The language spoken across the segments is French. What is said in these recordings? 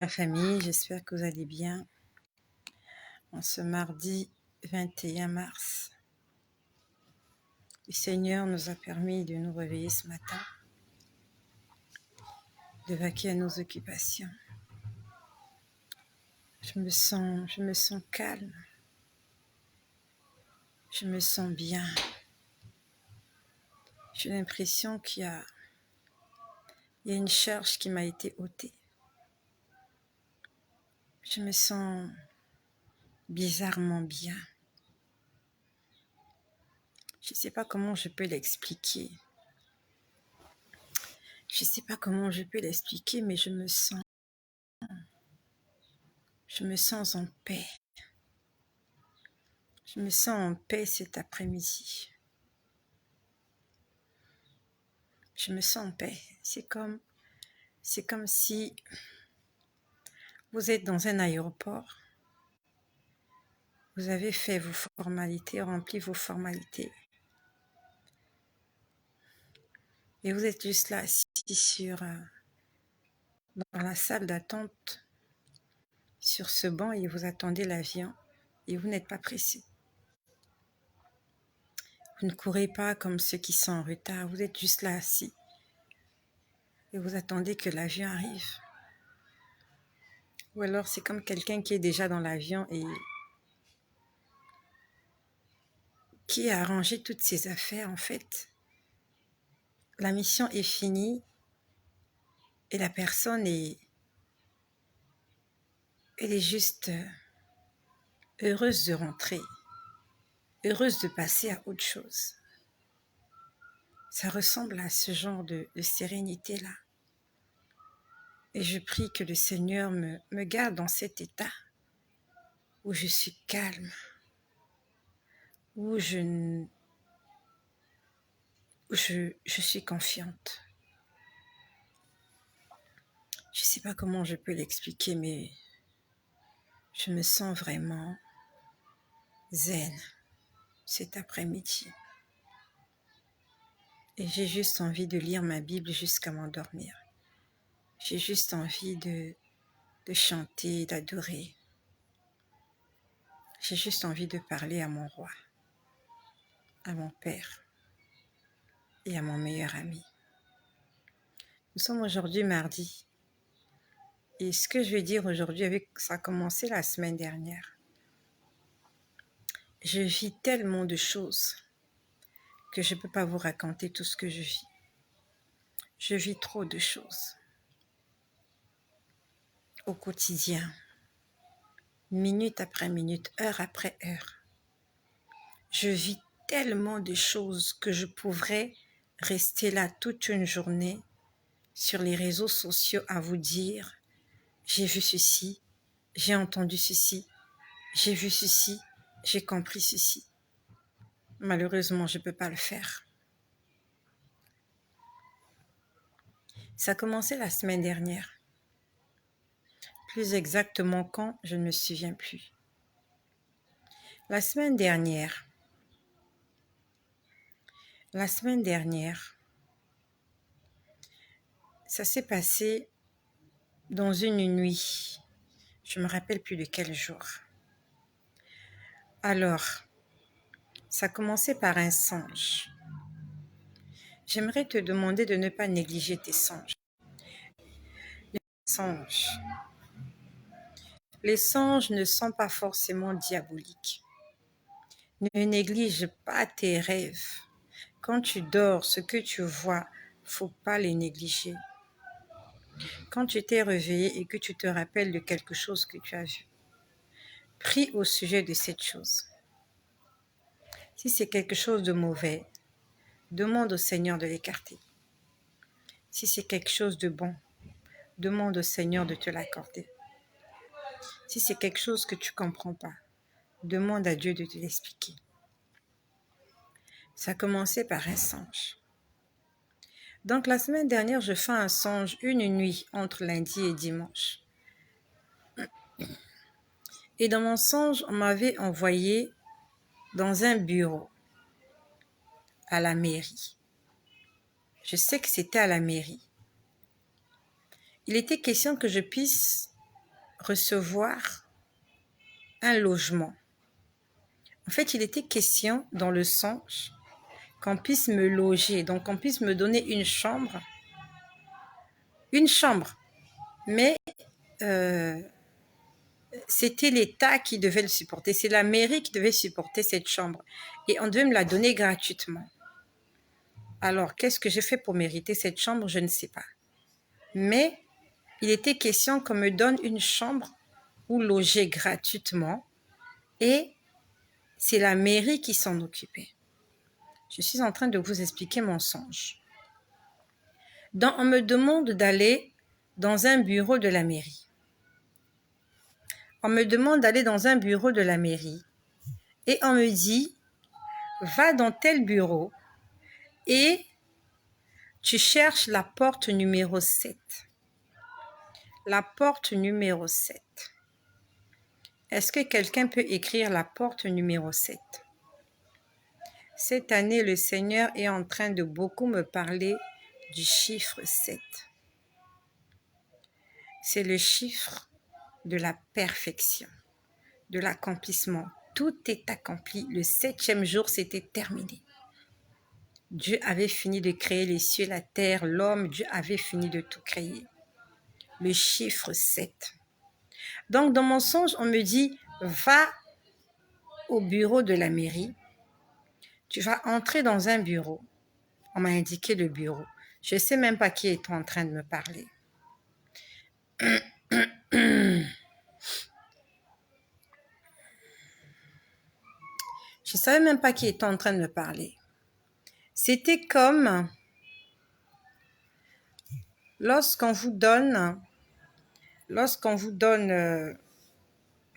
La famille, j'espère que vous allez bien en ce mardi 21 mars. Le Seigneur nous a permis de nous réveiller ce matin, de vaquer à nos occupations. Je me sens calme, je me sens bien. J'ai l'impression qu'il y a une charge qui m'a été ôtée. Je me sens bizarrement bien. Je ne sais pas comment je peux l'expliquer. Mais je me sens en paix. Je me sens en paix cet après-midi. Je me sens en paix. C'est comme si vous êtes dans un aéroport. Vous avez fait vos formalités, rempli vos formalités. Et vous êtes juste là, assis dans la salle d'attente, sur ce banc, et vous attendez l'avion. Et vous n'êtes pas pressé. Vous ne courez pas comme ceux qui sont en retard. Vous êtes juste là, assis. Et vous attendez que l'avion arrive. Ou alors c'est comme quelqu'un qui est déjà dans l'avion et qui a arrangé toutes ses affaires en fait. La mission est finie et la personne elle est juste heureuse de rentrer, heureuse de passer à autre chose. Ça ressemble à ce genre de sérénité-là. Et je prie que le Seigneur me garde dans cet état où je suis calme, où je suis confiante. Je ne sais pas comment je peux l'expliquer, mais je me sens vraiment zen cet après-midi. Et j'ai juste envie de lire ma Bible jusqu'à m'endormir. J'ai juste envie de chanter, d'adorer. J'ai juste envie de parler à mon roi, à mon père et à mon meilleur ami. Nous sommes aujourd'hui mardi. Et ce que je vais dire aujourd'hui, ça a commencé la semaine dernière. Je vis tellement de choses que je ne peux pas vous raconter tout ce que je vis. Je vis trop de choses au quotidien, minute après minute, heure après heure. Je vis tellement de choses que je pourrais rester là toute une journée sur les réseaux sociaux à vous dire « j'ai vu ceci, j'ai entendu ceci, j'ai vu ceci, j'ai compris ceci ». Malheureusement, je ne peux pas le faire. Ça a commencé la semaine dernière. Plus exactement quand, je ne me souviens plus. La semaine dernière, ça s'est passé dans une nuit. Je ne me rappelle plus de quel jour. Alors, ça a commencé par un songe. J'aimerais te demander de ne pas négliger tes songes. Les songes ne sont pas forcément diaboliques. Ne néglige pas tes rêves. Quand tu dors, ce que tu vois, faut pas les négliger. Quand tu t'es réveillé et que tu te rappelles de quelque chose que tu as vu, prie au sujet de cette chose. Si c'est quelque chose de mauvais, demande au Seigneur de l'écarter. Si c'est quelque chose de bon, demande au Seigneur de te l'accorder. Si c'est quelque chose que tu ne comprends pas, demande à Dieu de te l'expliquer. Ça a commencé par un songe. Donc la semaine dernière, je fais un songe une nuit entre lundi et dimanche. Et dans mon songe, on m'avait envoyé dans un bureau à la mairie. Je sais que c'était à la mairie. Il était question que je puisse recevoir un logement. En fait, il était question dans le songe qu'on puisse me loger, donc qu'on puisse me donner une chambre. Une chambre, mais c'était l'État qui devait le supporter, c'est la mairie qui devait supporter cette chambre. Et on devait me la donner gratuitement. Alors, qu'est-ce que j'ai fait pour mériter cette chambre? Je ne sais pas. Mais il était question qu'on me donne une chambre où loger gratuitement et c'est la mairie qui s'en occupait. Je suis en train de vous expliquer mon songe. Donc, on me demande d'aller dans un bureau de la mairie. On me demande d'aller dans un bureau de la mairie et on me dit, va dans tel bureau et tu cherches la porte numéro 7. La porte numéro 7. Est-ce que quelqu'un peut écrire la porte numéro 7? Cette année, le Seigneur est en train de beaucoup me parler du chiffre 7. C'est le chiffre de la perfection, de l'accomplissement. Tout est accompli. Le 7e jour, c'était terminé. Dieu avait fini de créer les cieux, la terre, l'homme. Dieu avait fini de tout créer. Le chiffre 7. Donc, dans mon songe, on me dit, va au bureau de la mairie. Tu vas entrer dans un bureau. On m'a indiqué le bureau. Je ne sais même pas qui est en train de me parler. Je ne savais même pas qui était en train de me parler. C'était comme lorsqu'on vous donne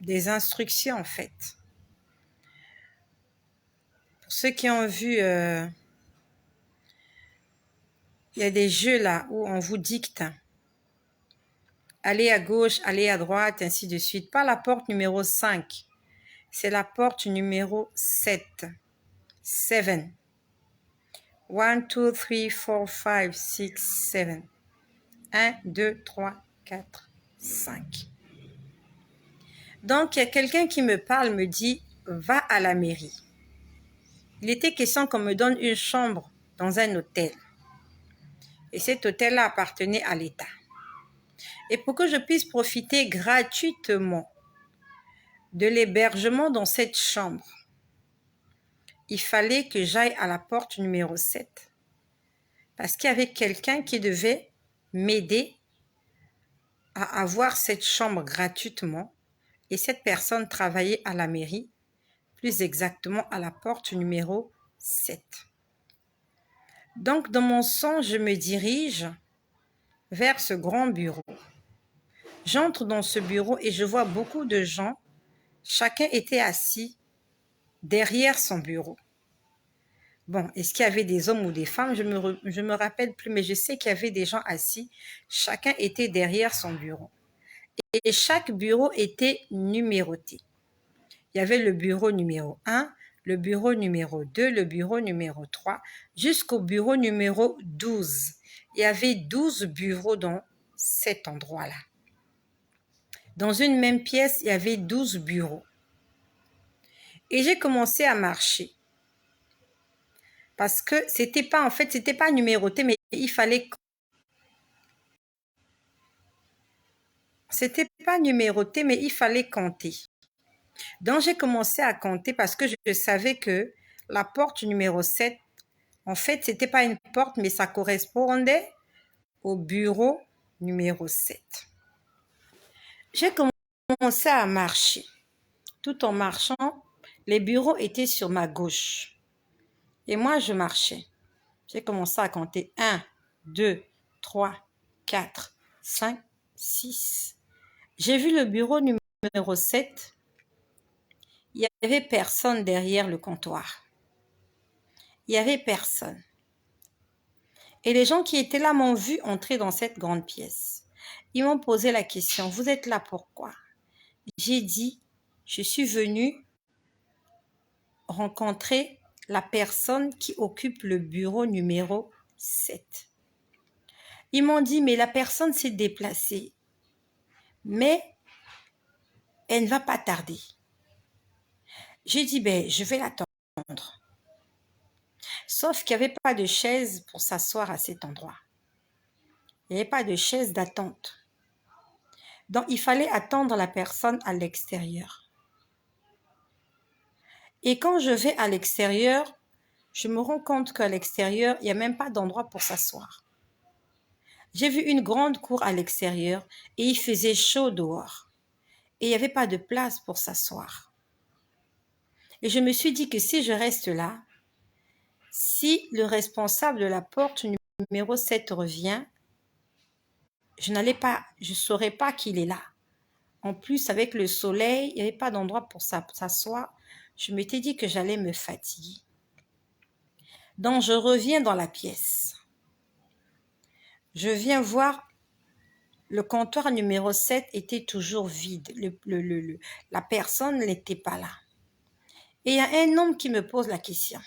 des instructions, en fait. Pour ceux qui ont vu, il y a des jeux là où on vous dicte. Allez à gauche, allez à droite, ainsi de suite. Pas la porte numéro 5. C'est la porte numéro 7. 7. 1, 2, 3, 4, 5, 6, 7. 1, 2, 3, 4, 5. Donc, il y a quelqu'un qui me parle, me dit, va à la mairie. Il était question qu'on me donne une chambre dans un hôtel. Et cet hôtel-là appartenait à l'État. Et pour que je puisse profiter gratuitement de l'hébergement dans cette chambre, il fallait que j'aille à la porte numéro 7. Parce qu'il y avait quelqu'un qui devait m'aider à avoir cette chambre gratuitement. Et cette personne travaillait à la mairie, plus exactement à la porte numéro 7. Donc, dans mon songe, je me dirige vers ce grand bureau. J'entre dans ce bureau et je vois beaucoup de gens. Chacun était assis derrière son bureau. Bon, est-ce qu'il y avait des hommes ou des femmes? Je me rappelle plus, mais je sais qu'il y avait des gens assis. Chacun était derrière son bureau. Et chaque bureau était numéroté. Il y avait le bureau numéro 1, le bureau numéro 2, le bureau numéro 3, jusqu'au bureau numéro 12. Il y avait 12 bureaux dans cet endroit-là. Dans une même pièce, il y avait 12 bureaux. Et j'ai commencé à marcher. Parce que c'était pas numéroté, mais il fallait... C'était pas numéroté, mais il fallait compter. Donc, j'ai commencé à compter parce que je savais que la porte numéro 7, en fait, c'était pas une porte, mais ça correspondait au bureau numéro 7. J'ai commencé à marcher. Tout en marchant, les bureaux étaient sur ma gauche. Et moi, je marchais. J'ai commencé à compter 1, 2, 3, 4, 5, 6. J'ai vu le bureau numéro 7. Il n'y avait personne derrière le comptoir. Il n'y avait personne. Et les gens qui étaient là m'ont vu entrer dans cette grande pièce. Ils m'ont posé la question, vous êtes là pourquoi? J'ai dit, je suis venue rencontrer la personne qui occupe le bureau numéro 7. Ils m'ont dit, mais la personne s'est déplacée. Mais Elle ne va pas tarder. J'ai dit, ben, je vais l'attendre. Sauf qu'il n'y avait pas de chaise pour s'asseoir à cet endroit. Il n'y avait pas de chaise d'attente. Donc, il fallait attendre la personne à l'extérieur. Et quand je vais à l'extérieur, je me rends compte qu'à l'extérieur, il n'y a même pas d'endroit pour s'asseoir. J'ai vu une grande cour à l'extérieur et il faisait chaud dehors. Et il n'y avait pas de place pour s'asseoir. Et je me suis dit que si je reste là, si le responsable de la porte numéro 7 revient, je ne saurais pas qu'il est là. En plus, avec le soleil, il n'y avait pas d'endroit pour s'asseoir. Je m'étais dit que j'allais me fatiguer. Donc, je reviens dans la pièce. Je viens voir, le comptoir numéro 7 était toujours vide. La personne n'était pas là. Et il y a un homme qui me pose la question.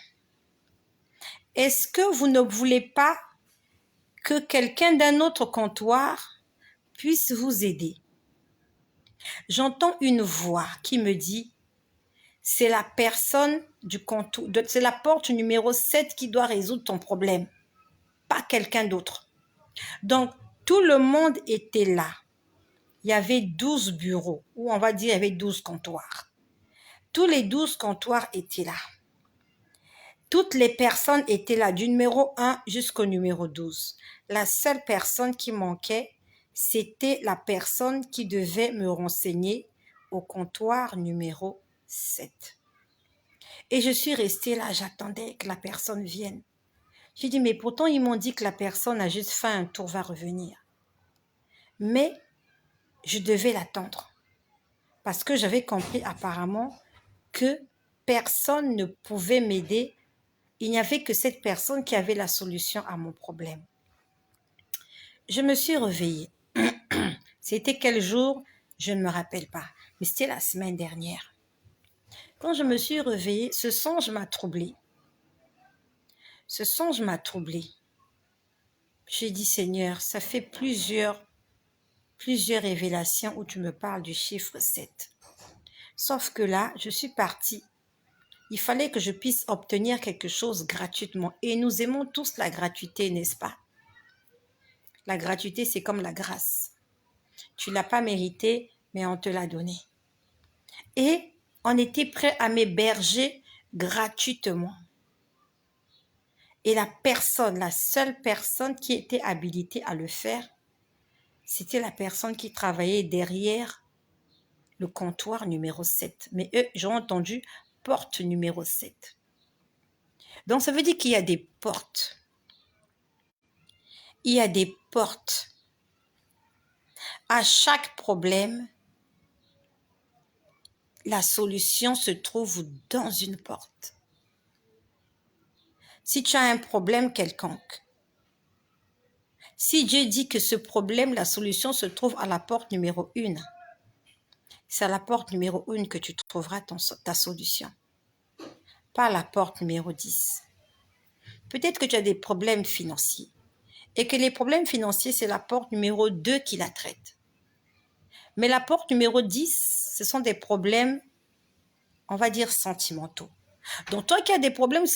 Est-ce que vous ne voulez pas que quelqu'un d'un autre comptoir puisse vous aider? J'entends une voix qui me dit, c'est la personne du comptoir, c'est la porte numéro 7 qui doit résoudre ton problème, pas quelqu'un d'autre. Donc, tout le monde était là. Il y avait 12 bureaux, ou on va dire il y avait 12 comptoirs. Tous les 12 comptoirs étaient là. Toutes les personnes étaient là, du numéro 1 jusqu'au numéro 12. La seule personne qui manquait, c'était la personne qui devait me renseigner au comptoir numéro 7. Et je suis restée là, j'attendais que la personne vienne. J'ai dit, mais pourtant, ils m'ont dit que la personne a juste fait un tour, va revenir. Mais je devais l'attendre. Parce que j'avais compris apparemment que personne ne pouvait m'aider. Il n'y avait que cette personne qui avait la solution à mon problème. Je me suis réveillée. C'était quel jour? Je ne me rappelle pas. Mais c'était la semaine dernière. Quand je me suis réveillée, ce songe m'a troublée. Ce songe m'a troublée. J'ai dit, Seigneur, ça fait plusieurs révélations où tu me parles du chiffre 7. Sauf que là, je suis partie. Il fallait que je puisse obtenir quelque chose gratuitement. Et nous aimons tous la gratuité, n'est-ce pas? La gratuité, c'est comme la grâce. Tu ne l'as pas mérité, mais on te l'a donné. Et on était prêt à m'héberger gratuitement. Et la seule personne qui était habilitée à le faire, c'était la personne qui travaillait derrière le comptoir numéro 7. Mais eux, j'ai entendu porte numéro 7. Donc, ça veut dire qu'il y a des portes. Il y a des portes. À chaque problème, la solution se trouve dans une porte. Si tu as un problème quelconque, si Dieu dit que ce problème, la solution se trouve à la porte numéro 1, c'est à la porte numéro 1 que tu trouveras ta solution, pas à la porte numéro 10. Peut-être que tu as des problèmes financiers et que les problèmes financiers, c'est la porte numéro 2 qui la traite. Mais la porte numéro 10, ce sont des problèmes, on va dire, sentimentaux. Donc, toi qui as des problèmes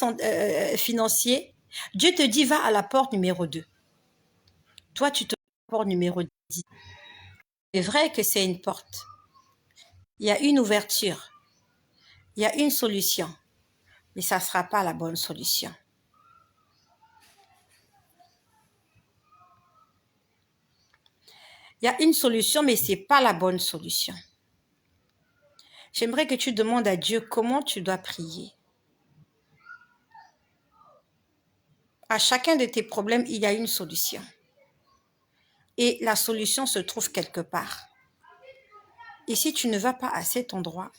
financiers, Dieu te dit, va à la porte numéro 2. Toi, tu te vas à la porte numéro 10. C'est vrai que c'est une porte. Il y a une ouverture. Il y a une solution. Mais ça ne sera pas la bonne solution. Il y a une solution, mais ce n'est pas la bonne solution. J'aimerais que tu demandes à Dieu comment tu dois prier. À chacun de tes problèmes, il y a une solution. Et la solution se trouve quelque part. Et si tu ne vas pas à cet endroit,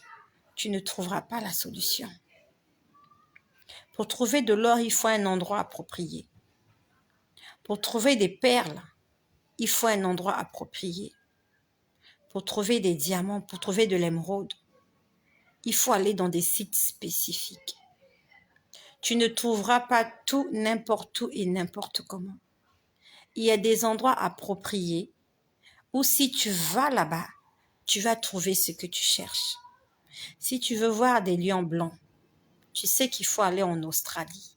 tu ne trouveras pas la solution. Pour trouver de l'or, il faut un endroit approprié. Pour trouver des perles, il faut un endroit approprié. Pour trouver des diamants, pour trouver de l'émeraude, il faut aller dans des sites spécifiques. Tu ne trouveras pas tout n'importe où et n'importe comment. Il y a des endroits appropriés où si tu vas là-bas, tu vas trouver ce que tu cherches. Si tu veux voir des lions blancs, tu sais qu'il faut aller en Australie.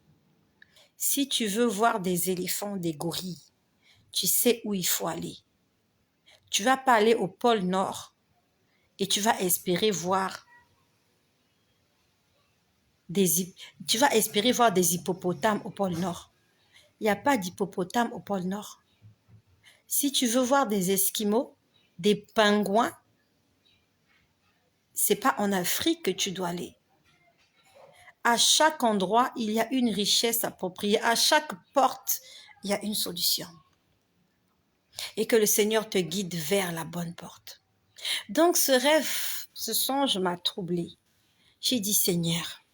Si tu veux voir des éléphants, des gorilles, tu sais où il faut aller. Tu vas pas aller au pôle Nord et tu vas espérer voir tu vas espérer voir des hippopotames au pôle Nord. Il n'y a pas d'hippopotame au pôle Nord. Si tu veux voir des Esquimaux, des pingouins, c'est pas en Afrique que tu dois aller. À chaque endroit, il y a une richesse appropriée. À chaque porte, il y a une solution. Et que le Seigneur te guide vers la bonne porte. Donc ce rêve, ce songe m'a troublé. J'ai dit, Seigneur,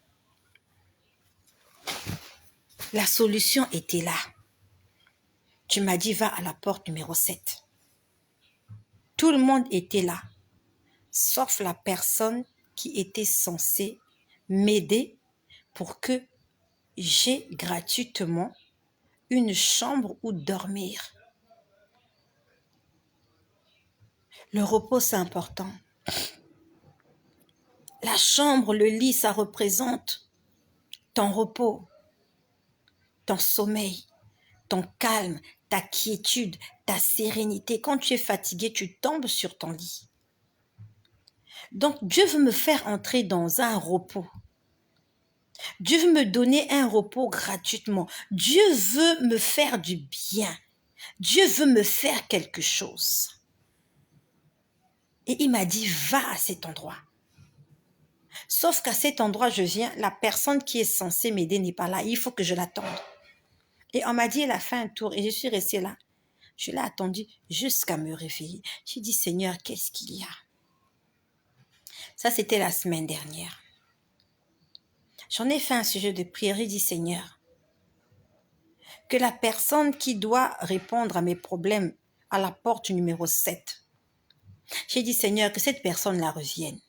la solution était là. Tu m'as dit, va à la porte numéro 7. Tout le monde était là, sauf la personne qui était censée m'aider pour que j'ai gratuitement une chambre où dormir. Le repos, c'est important. La chambre, le lit, ça représente ton repos, ton sommeil, ton calme, ta quiétude, ta sérénité. Quand tu es fatigué, tu tombes sur ton lit. Donc, Dieu veut me faire entrer dans un repos. Dieu veut me donner un repos gratuitement. Dieu veut me faire du bien. Dieu veut me faire quelque chose. Et il m'a dit, va à cet endroit. Sauf qu'à cet endroit, je viens, la personne qui est censée m'aider n'est pas là. Il faut que je l'attende. Et on m'a dit, elle a fait un tour et je suis restée là. Je l'ai attendu jusqu'à me réveiller. J'ai dit, Seigneur, qu'est-ce qu'il y a? Ça, c'était la semaine dernière. J'en ai fait un sujet de prière. J'ai dit, Seigneur, que la personne qui doit répondre à mes problèmes à la porte numéro 7, j'ai dit, Seigneur, que cette personne-là revienne.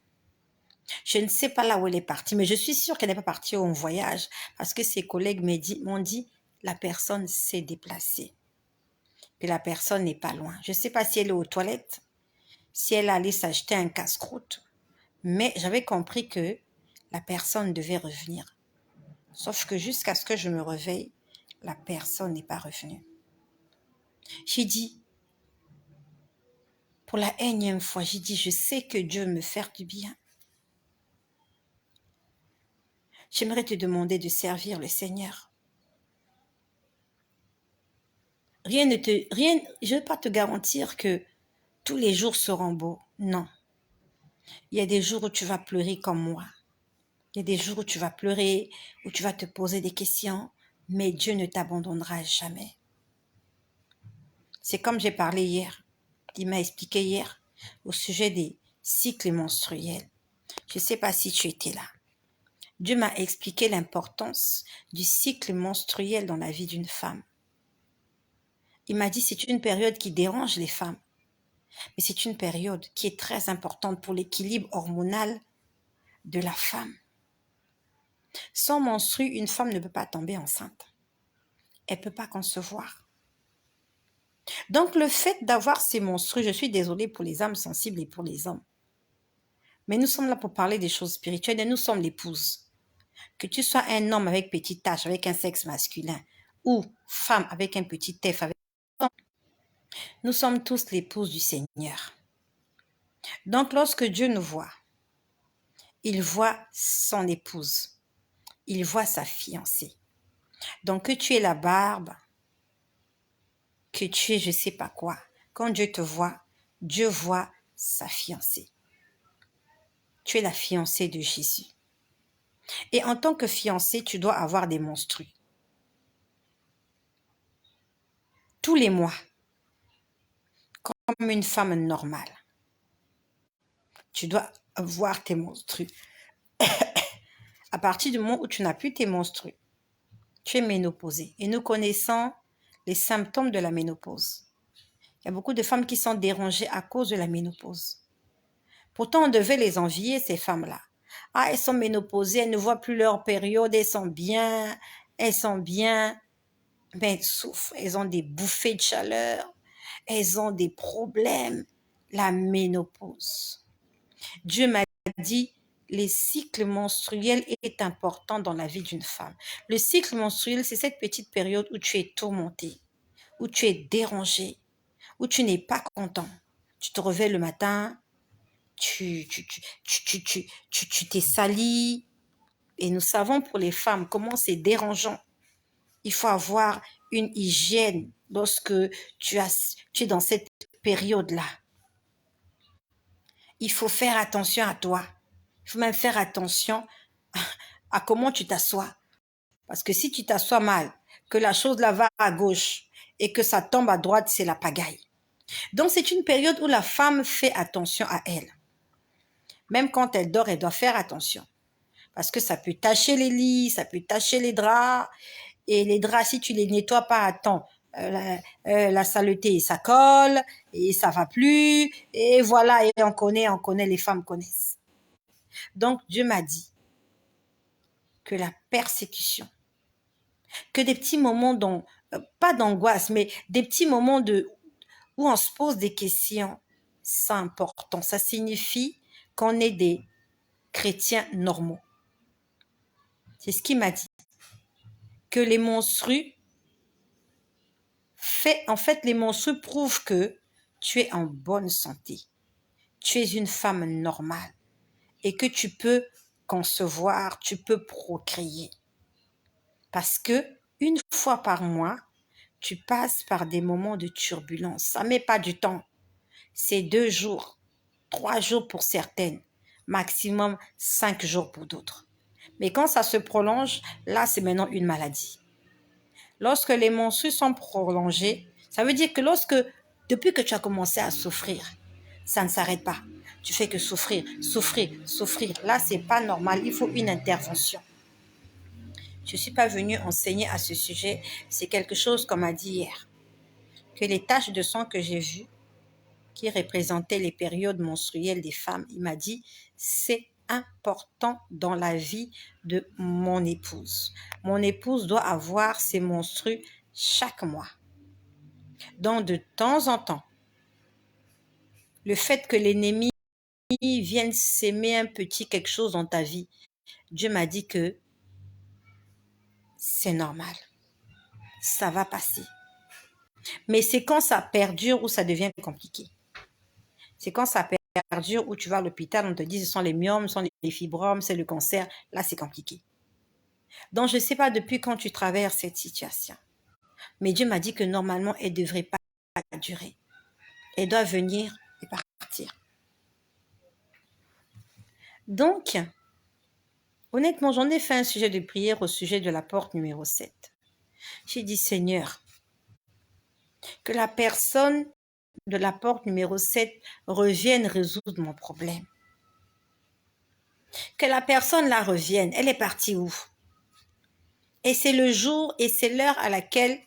Je ne sais pas là où elle est partie, mais je suis sûre qu'elle n'est pas partie en voyage parce que ses collègues m'ont dit, la personne s'est déplacée. Puis la personne n'est pas loin. Je ne sais pas si elle est aux toilettes, si elle allait s'acheter un casse-croûte, mais j'avais compris que la personne devait revenir. Sauf que jusqu'à ce que je me réveille, la personne n'est pas revenue. J'ai dit, pour la énième fois, j'ai dit, je sais que Dieu veut me faire du bien. J'aimerais te demander de servir le Seigneur. Je ne vais pas te garantir que tous les jours seront beaux. Non. Il y a des jours où tu vas pleurer comme moi. Il y a des jours où tu vas pleurer, où tu vas te poser des questions, mais Dieu ne t'abandonnera jamais. C'est comme j'ai parlé hier. Il m'a expliqué hier au sujet des cycles menstruels. Je ne sais pas si tu étais là. Dieu m'a expliqué l'importance du cycle menstruel dans la vie d'une femme. Il m'a dit c'est une période qui dérange les femmes, mais c'est une période qui est très importante pour l'équilibre hormonal de la femme. Sans menstru, une femme ne peut pas tomber enceinte. Elle ne peut pas concevoir. Donc le fait d'avoir ces menstrues, je suis désolée pour les âmes sensibles et pour les hommes. Mais nous sommes là pour parler des choses spirituelles et nous sommes l'épouse. Que tu sois un homme avec petite tache, avec un sexe masculin, ou femme avec un petit F, nous sommes tous l'épouse du Seigneur. Donc lorsque Dieu nous voit, il voit son épouse, il voit sa fiancée. Donc que tu aies la barbe, que tu aies je ne sais pas quoi, quand Dieu te voit, Dieu voit sa fiancée. Tu es la fiancée de Jésus. Et en tant que fiancée, tu dois avoir des menstrues. Tous les mois, comme une femme normale. Tu dois avoir tes menstrues. À partir du moment où tu n'as plus tes menstrues, tu es ménopausée. Et nous connaissons les symptômes de la ménopause. Il y a beaucoup de femmes qui sont dérangées à cause de la ménopause. Pourtant, on devait les envier, ces femmes-là. Ah, elles sont ménopausées, elles ne voient plus leur période, elles sont bien, mais elles souffrent, elles ont des bouffées de chaleur, elles ont des problèmes. la ménopause. Dieu m'a dit, les cycles menstruels est important dans la vie d'une femme. Le cycle menstruel, c'est cette petite période où tu es tourmenté, où tu es dérangé, où tu n'es pas content. Tu te réveilles le matin, tu t'es sali. Et nous savons pour les femmes comment c'est dérangeant. Il faut avoir une hygiène lorsque tu es dans cette période-là. Il faut faire attention à toi. Il faut même faire attention à comment tu t'assois. Parce que si tu t'assois mal, que la chose là va à gauche et que ça tombe à droite, c'est la pagaille. Donc c'est une période où la femme fait attention à elle. Même quand elle dort, elle doit faire attention. Parce que ça peut tacher les lits, ça peut tacher les draps. Et les draps, si tu les nettoies pas à temps, la saleté, ça colle et ça va plus. Et voilà, et on connaît, les femmes connaissent. Donc Dieu m'a dit que la persécution, que des petits moments pas d'angoisse, mais des petits moments où on se pose des questions, c'est important. Ça signifie qu'on est des chrétiens normaux. C'est ce qu'il m'a dit. Que les menstrues, les menstrues prouvent que tu es en bonne santé. Tu es une femme normale et que tu peux concevoir, tu peux procréer. Parce que une fois par mois, tu passes par des moments de turbulence. Ça ne met pas du temps. C'est 2 jours, 3 jours pour certaines, maximum 5 jours pour d'autres. Mais quand ça se prolonge, là, c'est maintenant une maladie. Lorsque les menstrues sont prolongées, ça veut dire que depuis que tu as commencé à souffrir, ça ne s'arrête pas. Tu fais que souffrir, souffrir, souffrir. Là, c'est pas normal. Il faut une intervention. Je ne suis pas venue enseigner à ce sujet. C'est quelque chose qu'on m'a dit hier. Que les taches de sang que j'ai vues, qui représentaient les périodes menstruelles des femmes, il m'a dit, c'est important dans la vie de mon épouse. Mon épouse doit avoir ses menstrues chaque mois. Donc, de temps en temps, le fait que l'ennemi vienne s'aimer un petit quelque chose dans ta vie, Dieu m'a dit que c'est normal. Ça va passer. Mais c'est quand ça perdure où ça devient compliqué. C'est quand ça perdure où tu vas à l'hôpital, on te dit ce sont les myomes, ce sont les fibromes, c'est le cancer. Là, c'est compliqué. Donc, je ne sais pas depuis quand tu traverses cette situation. Mais Dieu m'a dit que normalement, elle ne devrait pas durer. Elle doit venir et partir. Donc, honnêtement, j'en ai fait un sujet de prière au sujet de la porte numéro 7. J'ai dit, Seigneur, que la personne de la porte numéro 7 revienne résoudre mon problème. Que la personne là revienne. Elle est partie où? Et c'est le jour et c'est l'heure à laquelle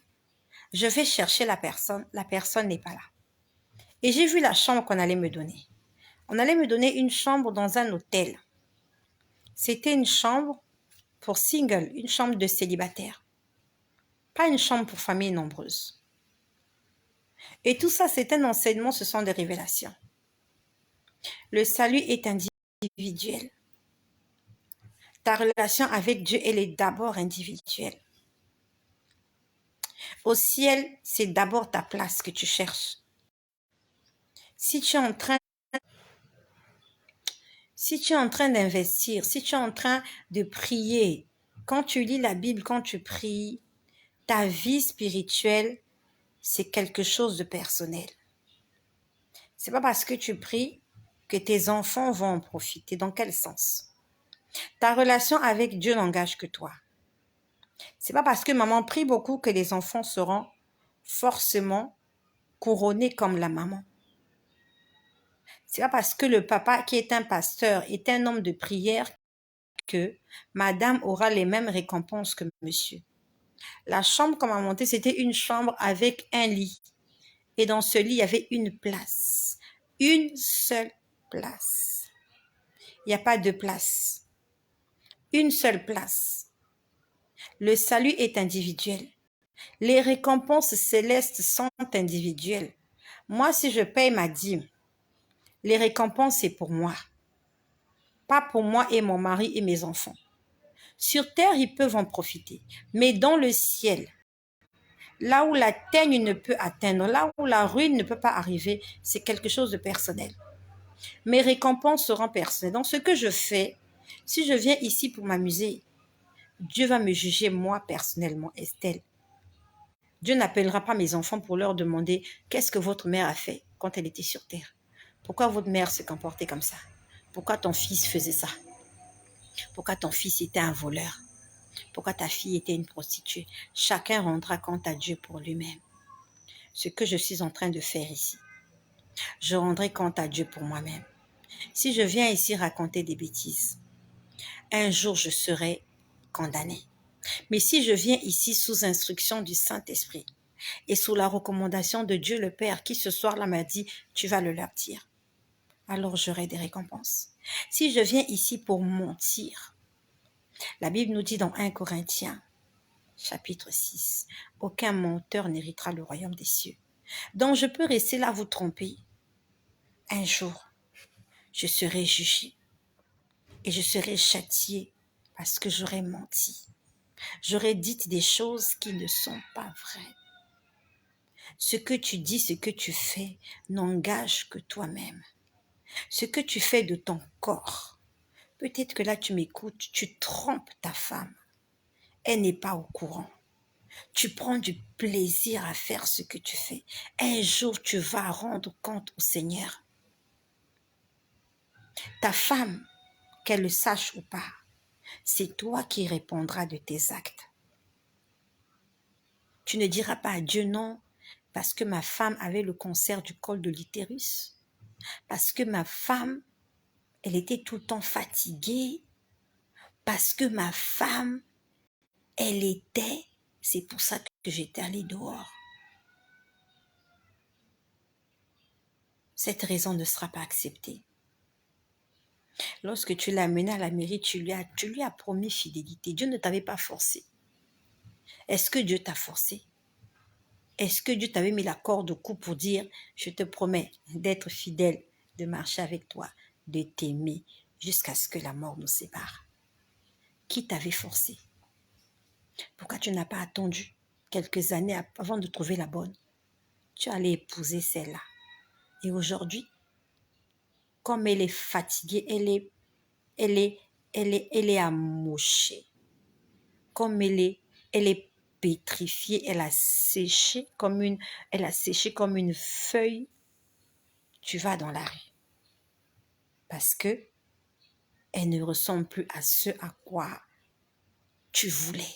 je vais chercher la personne. La personne n'est pas là. Et j'ai vu la chambre qu'on allait me donner. On allait me donner une chambre dans un hôtel. C'était une chambre pour single, une chambre de célibataire. Pas une chambre pour famille nombreuse. Et tout ça, c'est un enseignement, ce sont des révélations. Le salut est individuel. Ta relation avec Dieu, elle est d'abord individuelle. Au ciel, c'est d'abord ta place que tu cherches. Si tu es en train d'investir, si tu es en train de prier, quand tu lis la Bible, quand tu pries, ta vie spirituelle, c'est quelque chose de personnel. C'est pas parce que tu pries que tes enfants vont en profiter. Dans quel sens? Ta relation avec Dieu n'engage que toi. C'est pas parce que maman prie beaucoup que les enfants seront forcément couronnés comme la maman. C'est pas parce que le papa qui est un pasteur est un homme de prière que madame aura les mêmes récompenses que monsieur. La chambre qu'on m'a montée, c'était une chambre avec un lit. Et dans ce lit, il y avait une place. Une seule place. Il n'y a pas deux places. Une seule place. Le salut est individuel. Les récompenses célestes sont individuelles. Moi, si je paye ma dîme, Les récompenses, c'est pour moi. Pas pour moi et mon mari et mes enfants. Sur terre, ils peuvent en profiter. Mais dans le ciel, là où la teigne ne peut atteindre, là où la ruine ne peut pas arriver, c'est quelque chose de personnel. Mes récompenses seront personnelles. Dans ce que je fais, si je viens ici pour m'amuser, Dieu va me juger moi personnellement, Estelle. Dieu n'appellera pas mes enfants pour leur demander qu'est-ce que votre mère a fait quand elle était sur terre. Pourquoi votre mère se comportait comme ça? Pourquoi ton fils faisait ça? Pourquoi ton fils était un voleur? Pourquoi ta fille était une prostituée? Chacun rendra compte à Dieu pour lui-même. Ce que je suis en train de faire ici, je rendrai compte à Dieu pour moi-même. Si je viens ici raconter des bêtises, un jour je serai condamné. Mais si je viens ici sous instruction du Saint-Esprit et sous la recommandation de Dieu le Père qui ce soir-là m'a dit « tu vas le leur dire », alors j'aurai des récompenses. Si je viens ici pour mentir, la Bible nous dit dans 1 Corinthiens, chapitre 6, « Aucun menteur n'héritera le royaume des cieux. » Donc je peux rester là vous tromper. Un jour, je serai jugé et je serai châtié parce que j'aurai menti. J'aurais dit des choses qui ne sont pas vraies. Ce que tu dis, ce que tu fais, n'engage que toi-même. Ce que tu fais de ton corps, peut-être que là tu m'écoutes, tu trompes ta femme. Elle n'est pas au courant. Tu prends du plaisir à faire ce que tu fais. Un jour, tu vas rendre compte au Seigneur. Ta femme, qu'elle le sache ou pas, c'est toi qui répondras de tes actes. Tu ne diras pas à Dieu non, parce que ma femme avait le cancer du col de l'utérus, parce que ma femme, elle était tout le temps fatiguée, parce que ma femme, c'est pour ça que j'étais allée dehors. Cette raison ne sera pas acceptée. Lorsque tu l'as amené à la mairie, tu lui as promis fidélité. Dieu ne t'avait pas forcé. Est-ce que Dieu t'a forcé? Est-ce que Dieu t'avait mis la corde au cou pour dire, je te promets d'être fidèle, de marcher avec toi, de t'aimer, jusqu'à ce que la mort nous sépare? Qui t'avait forcé? Pourquoi tu n'as pas attendu quelques années avant de trouver la bonne? Tu allais épouser celle-là. Et aujourd'hui, comme elle est fatiguée, elle est amochée. Comme elle est pétrifiée, elle a séché comme une feuille. Tu vas dans la rue. Parce que elle ne ressemble plus à ce à quoi tu voulais.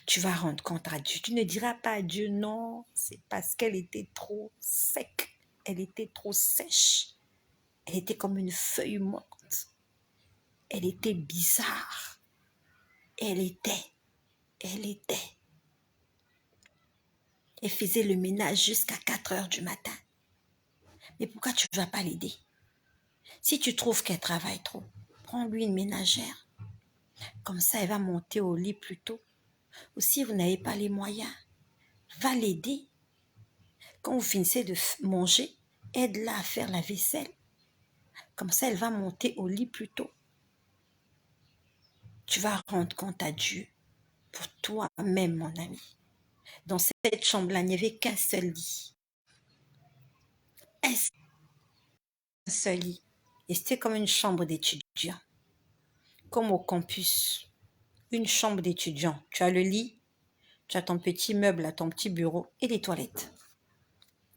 Tu vas rendre compte à Dieu. Tu ne diras pas à Dieu non, c'est parce qu'elle était trop sec. Elle était trop sèche. Elle était comme une feuille morte. Elle était bizarre. Elle faisait le ménage jusqu'à 4 heures du matin. Mais pourquoi tu ne vas pas l'aider? Si tu trouves qu'elle travaille trop, prends-lui une ménagère. Comme ça, elle va monter au lit plus tôt. Ou si vous n'avez pas les moyens, va l'aider. Quand vous finissez de manger, aide-la à faire la vaisselle. Comme ça, elle va monter au lit plus tôt. Tu vas rendre compte à Dieu pour toi-même, mon ami. Dans cette chambre-là, il n'y avait qu'un seul lit. Un seul lit. Et c'était comme une chambre d'étudiant. Comme au campus. Une chambre d'étudiant. Tu as le lit, tu as ton petit meuble, à ton petit bureau et les toilettes.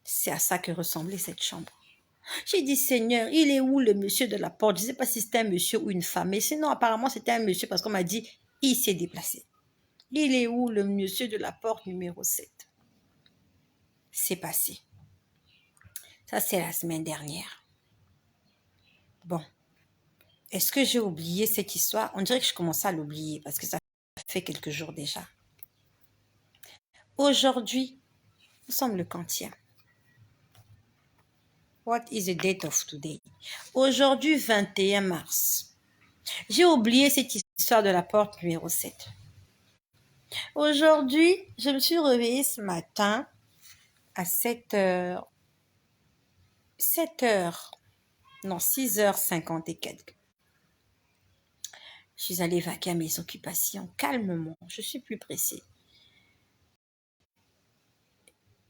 C'est à ça que ressemblait cette chambre. J'ai dit, Seigneur, il est où le monsieur de la porte? Je ne sais pas si c'était un monsieur ou une femme. Mais sinon, apparemment, c'était un monsieur parce qu'on m'a dit, il s'est déplacé. Il est où le monsieur de la porte numéro 7? C'est passé. Ça, c'est la semaine dernière. Bon. Est-ce que j'ai oublié cette histoire? On dirait que je commençais à l'oublier parce que ça fait quelques jours déjà. Aujourd'hui, nous sommes le quantième. What is the date of today? Aujourd'hui, 21 mars. J'ai oublié cette histoire de la porte numéro 7. Aujourd'hui, je me suis réveillée ce matin à 7h. 7h, non, 6h50 et quelques. Je suis allée vaquer à mes occupations calmement. Je suis plus pressée.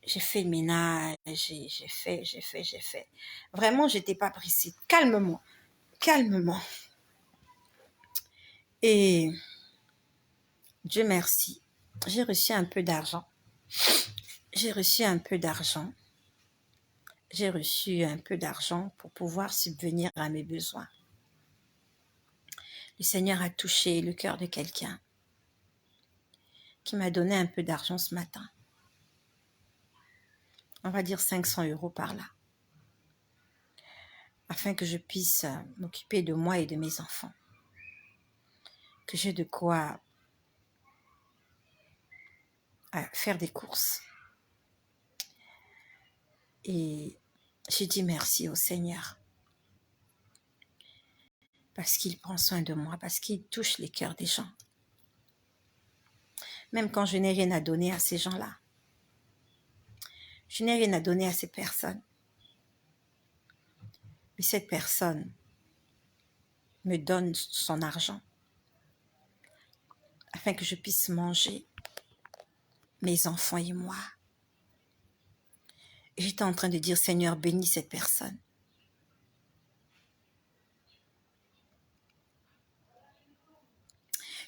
J'ai fait le ménage, j'ai fait. Vraiment, j'étais pas pressée. Calmement, calmement. Et Dieu merci, j'ai reçu un peu d'argent. J'ai reçu un peu d'argent. J'ai reçu un peu d'argent pour pouvoir subvenir à mes besoins. Le Seigneur a touché le cœur de quelqu'un qui m'a donné un peu d'argent ce matin. On va dire 500 € par là, afin que je puisse m'occuper de moi et de mes enfants, que j'ai de quoi faire des courses. Et j'ai dit merci au Seigneur, parce qu'il prend soin de moi, parce qu'il touche les cœurs des gens. Même quand je n'ai rien à donner à ces gens-là, je n'ai rien à donner à ces personnes. Mais cette personne me donne son argent afin que je puisse manger, mes enfants et moi. Et j'étais en train de dire, Seigneur, bénis cette personne.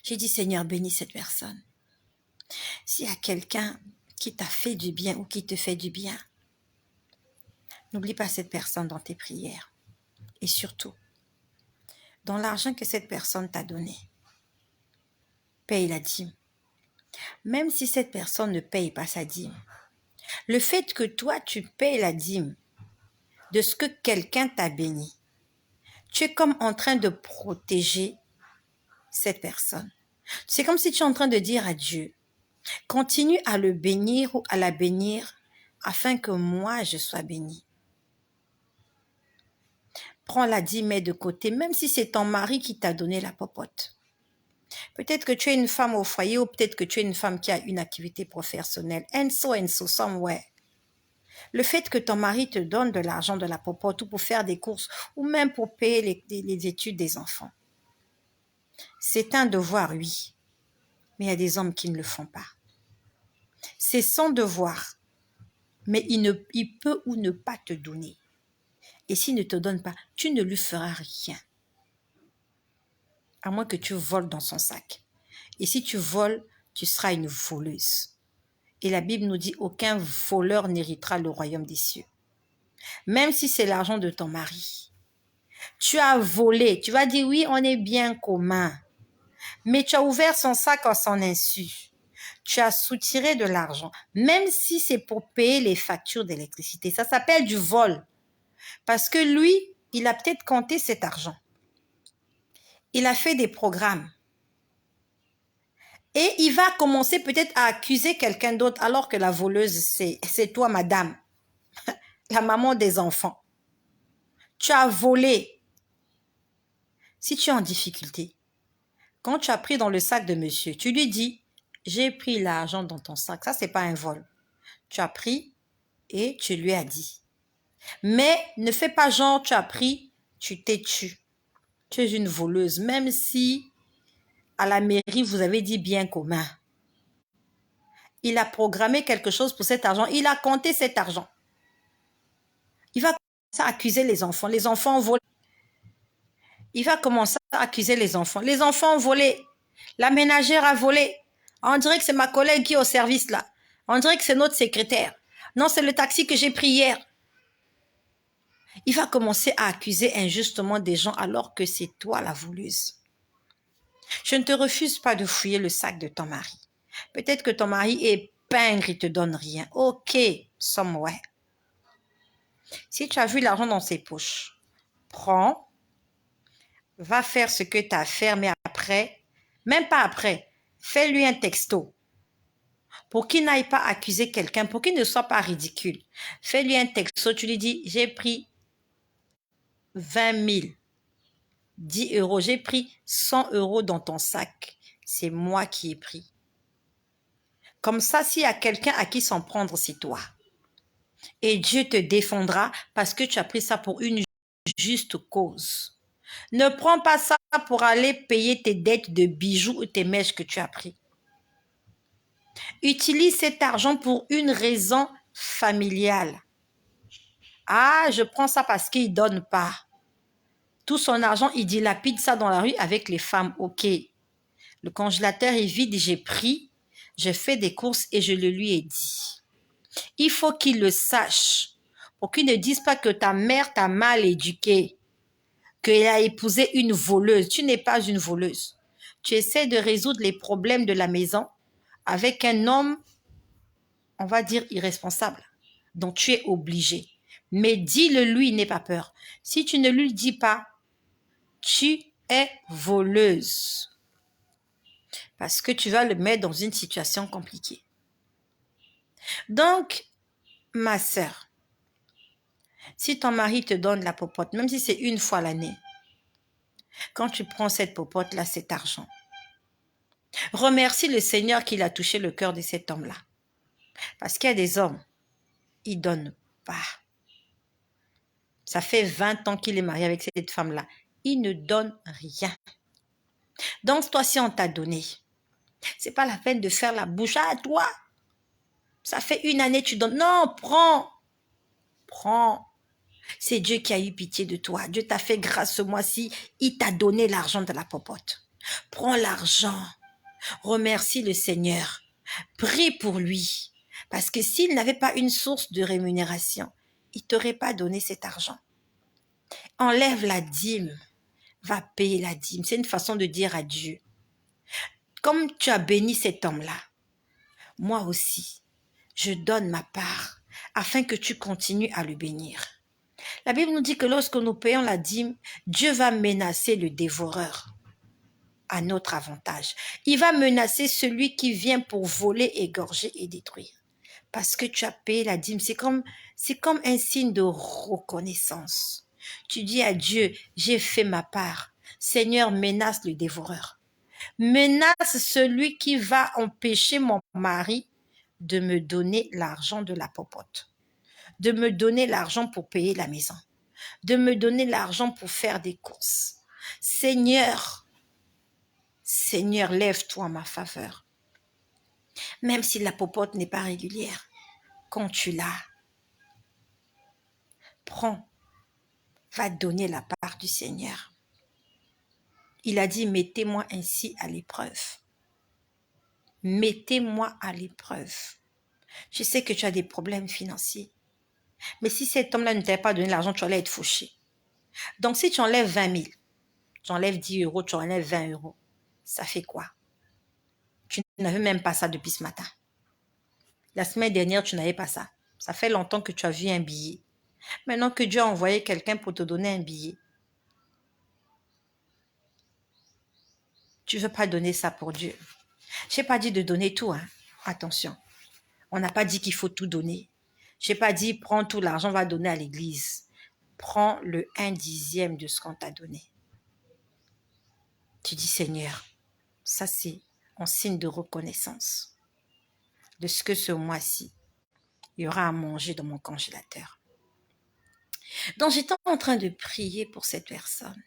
J'ai dit, Seigneur, bénis cette personne. S'il y a quelqu'un qui t'a fait du bien ou qui te fait du bien, n'oublie pas cette personne dans tes prières. Et surtout, dans l'argent que cette personne t'a donné, paye la dîme. Même si cette personne ne paye pas sa dîme, le fait que toi, tu payes la dîme de ce que quelqu'un t'a béni, tu es comme en train de protéger cette personne. C'est comme si tu es en train de dire à Dieu, continue à le bénir ou à la bénir afin que moi, je sois béni. Prends la dîme de côté, même si c'est ton mari qui t'a donné la popote. Peut-être que tu es une femme au foyer ou peut-être que tu es une femme qui a une activité professionnelle. And so, somewhere. Le fait que ton mari te donne de l'argent de la popote ou pour faire des courses ou même pour payer les études des enfants, c'est un devoir, oui. Mais il y a des hommes qui ne le font pas. C'est son devoir, mais il peut ou ne pas te donner. Et s'il ne te donne pas, tu ne lui feras rien. À moins que tu voles dans son sac. Et si tu voles, tu seras une voleuse. Et la Bible nous dit, aucun voleur n'héritera le royaume des cieux. Même si c'est l'argent de ton mari. Tu as volé. Tu vas dire, oui, on est bien commun. Mais tu as ouvert son sac à son insu. Tu as soutiré de l'argent. Même si c'est pour payer les factures d'électricité. Ça s'appelle du vol. Parce que lui, il a peut-être compté cet argent. Il a fait des programmes. Et il va commencer peut-être à accuser quelqu'un d'autre alors que la voleuse, c'est toi, madame, la maman des enfants. Tu as volé. Si tu es en difficulté, quand tu as pris dans le sac de monsieur, tu lui dis, j'ai pris l'argent dans ton sac. Ça, c'est pas un vol. Tu as pris et tu lui as dit. Mais ne fais pas genre, tu as pris, tu t'es tu. Tu es une voleuse, même si à la mairie, vous avez dit bien commun. Il a programmé quelque chose pour cet argent. Il a compté cet argent. Il va commencer à accuser les enfants. Les enfants ont volé. Il va commencer à accuser les enfants. Les enfants ont volé. La ménagère a volé. On dirait que c'est ma collègue qui est au service là. On dirait que c'est notre secrétaire. Non, c'est le taxi que j'ai pris hier. Il va commencer à accuser injustement des gens alors que c'est toi la voleuse. Je ne te refuse pas de fouiller le sac de ton mari. Peut-être que ton mari est pingre, il te donne rien. Ok, somewhere. Si tu as vu l'argent dans ses poches, prends, va faire ce que tu as à faire, mais après, même pas après, fais-lui un texto pour qu'il n'aille pas accuser quelqu'un, pour qu'il ne soit pas ridicule. Fais-lui un texto, tu lui dis, j'ai pris 20 000, 10 €, j'ai pris 100 € dans ton sac. C'est moi qui ai pris. Comme ça, s'il y a quelqu'un à qui s'en prendre, c'est toi. Et Dieu te défendra parce que tu as pris ça pour une juste cause. Ne prends pas ça pour aller payer tes dettes de bijoux ou tes mèches que tu as pris. Utilise cet argent pour une raison familiale. Ah, je prends ça parce qu'il ne donne pas. Tout son argent, il dilapide ça dans la rue avec les femmes. Ok. Le congélateur est vide, j'ai pris, j'ai fait des courses et je le lui ai dit. Il faut qu'il le sache pour qu'il ne dise pas que ta mère t'a mal éduqué, qu'elle a épousé une voleuse. Tu n'es pas une voleuse. Tu essaies de résoudre les problèmes de la maison avec un homme, on va dire, irresponsable, dont tu es obligé. Mais dis-le lui, n'aie pas peur. Si tu ne lui dis pas, tu es voleuse. Parce que tu vas le mettre dans une situation compliquée. Donc, ma sœur, si ton mari te donne la popote, même si c'est une fois l'année, quand tu prends cette popote-là, cet argent, remercie le Seigneur qu'il a touché le cœur de cet homme-là. Parce qu'il y a des hommes, ils ne donnent pas. Ça fait 20 ans qu'il est marié avec cette femme-là. Il ne donne rien. Donc, toi, si on t'a donné, c'est pas la peine de faire la bouche à toi. Ça fait une année, tu donnes. Non, prends. Prends. C'est Dieu qui a eu pitié de toi. Dieu t'a fait grâce ce mois-ci. Il t'a donné l'argent de la popote. Prends l'argent. Remercie le Seigneur. Prie pour lui. Parce que s'il n'avait pas une source de rémunération, il ne t'aurait pas donné cet argent. Enlève la dîme. Va payer la dîme. C'est une façon de dire à Dieu. Comme tu as béni cet homme-là, moi aussi, je donne ma part afin que tu continues à le bénir. La Bible nous dit que lorsque nous payons la dîme, Dieu va menacer le dévoreur à notre avantage. Il va menacer celui qui vient pour voler, égorger et détruire. Parce que tu as payé la dîme, c'est comme un signe de reconnaissance. Tu dis à Dieu, j'ai fait ma part. Seigneur, menace le dévoreur. Menace celui qui va empêcher mon mari de me donner l'argent de la popote, de me donner l'argent pour payer la maison, de me donner l'argent pour faire des courses. Seigneur, Seigneur, lève-toi en ma faveur. Même si la popote n'est pas régulière, quand tu l'as, prends, va donner la part du Seigneur. Il a dit, mettez-moi ainsi à l'épreuve. Mettez-moi à l'épreuve. Je sais que tu as des problèmes financiers. Mais si cet homme-là ne t'avait pas donné l'argent, tu allais être fauché. Donc, si tu enlèves 20 000, tu enlèves 10 euros, tu enlèves 20 euros, ça fait quoi? Tu n'avais même pas ça depuis ce matin. La semaine dernière, tu n'avais pas ça. Ça fait longtemps que tu as vu un billet. Maintenant que Dieu a envoyé quelqu'un pour te donner un billet, tu ne veux pas donner ça pour Dieu. Je n'ai pas dit de donner tout, hein. Attention. On n'a pas dit qu'il faut tout donner. Je n'ai pas dit prends tout l'argent, va donner à l'église. Prends le 1/10 de ce qu'on t'a donné. Tu dis Seigneur, ça c'est en signe de reconnaissance de ce que ce mois-ci, il y aura à manger dans mon congélateur. Donc j'étais en train de prier pour cette personne.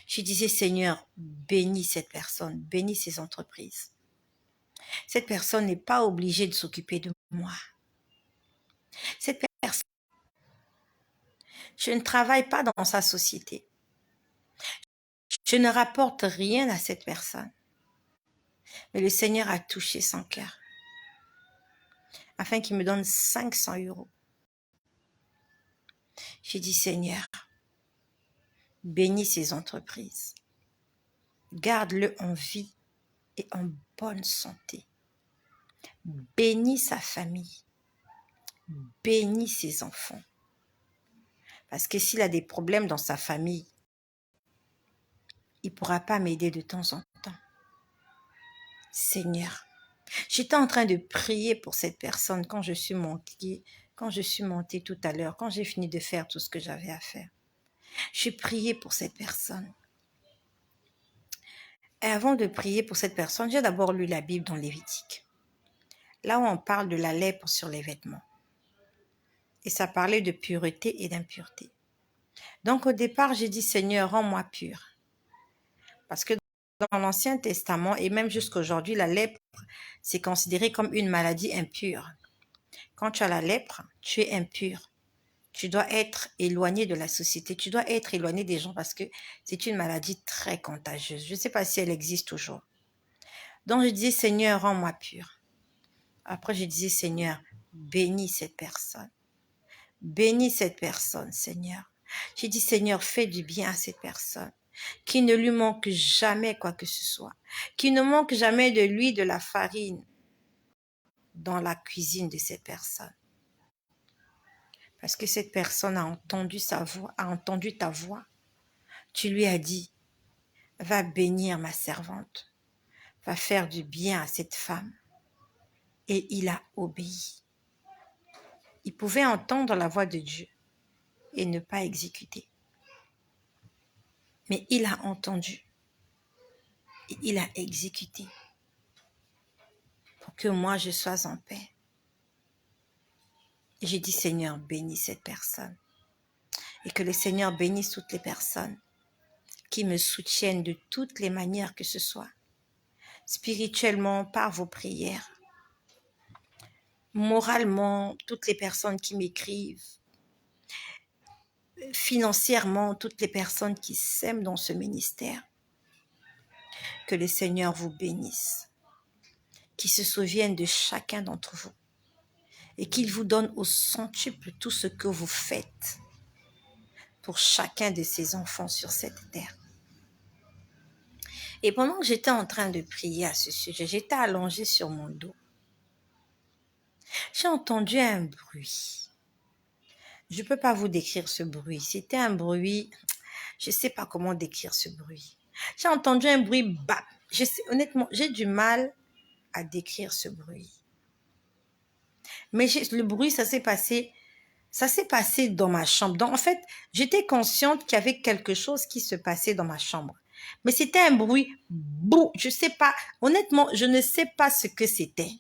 Je disais Seigneur, bénis cette personne, bénis ses entreprises. Cette personne n'est pas obligée de s'occuper de moi. Cette personne, je ne travaille pas dans sa société. Je ne rapporte rien à cette personne. Mais le Seigneur a touché son cœur afin qu'il me donne 500 euros. J'ai dit, Seigneur, bénis ses entreprises. Garde-le en vie et en bonne santé. Bénis sa famille. Bénis ses enfants. Parce que s'il a des problèmes dans sa famille, il ne pourra pas m'aider de temps en temps. Seigneur, j'étais en train de prier pour cette personne quand je suis montée tout à l'heure, quand j'ai fini de faire tout ce que j'avais à faire. J'ai prié pour cette personne. Et avant de prier pour cette personne, j'ai d'abord lu la Bible dans Lévitique. Là où on parle de la lèpre sur les vêtements. Et ça parlait de pureté et d'impureté. Donc au départ, j'ai dit, Seigneur, rends-moi pure. Parce que dans l'Ancien Testament, et même jusqu'à aujourd'hui, la lèpre, c'est considéré comme une maladie impure. Quand tu as la lèpre, tu es impur. Tu dois être éloigné de la société. Tu dois être éloigné des gens parce que c'est une maladie très contagieuse. Je ne sais pas si elle existe toujours. Donc je disais, Seigneur, rends-moi pure. Après, je disais, Seigneur, bénis cette personne. Bénis cette personne, Seigneur. J'ai dit, Seigneur, fais du bien à cette personne. Qu'il ne lui manque jamais quoi que ce soit. Qu'il ne manque jamais de l'huile, de la farine dans la cuisine de cette personne. Parce que cette personne a entendu sa voix, a entendu ta voix. Tu lui as dit, va bénir ma servante, va faire du bien à cette femme. Et il a obéi. Il pouvait entendre la voix de Dieu et ne pas exécuter. Mais il a entendu et il a exécuté pour que moi je sois en paix. Et j'ai dit, Seigneur, bénis cette personne. Et que le Seigneur bénisse toutes les personnes qui me soutiennent de toutes les manières que ce soit, spirituellement, par vos prières, moralement, toutes les personnes qui m'écrivent, financièrement, toutes les personnes qui s'aiment dans ce ministère. Que le Seigneur vous bénisse, qu'il se souvienne de chacun d'entre vous et qu'il vous donne au centuple tout ce que vous faites pour chacun de ses enfants sur cette terre. Et pendant que j'étais en train de prier à ce sujet, j'étais allongée sur mon dos. J'ai entendu un bruit. Je ne peux pas vous décrire ce bruit. C'était un bruit, je ne sais pas comment décrire ce bruit. J'ai entendu un bruit bap. Honnêtement, j'ai du mal à décrire ce bruit. Mais le bruit, ça s'est passé dans ma chambre. Donc, en fait, j'étais consciente qu'il y avait quelque chose qui se passait dans ma chambre. Mais c'était un bruit bouh, je sais pas. Honnêtement, je ne sais pas ce que c'était.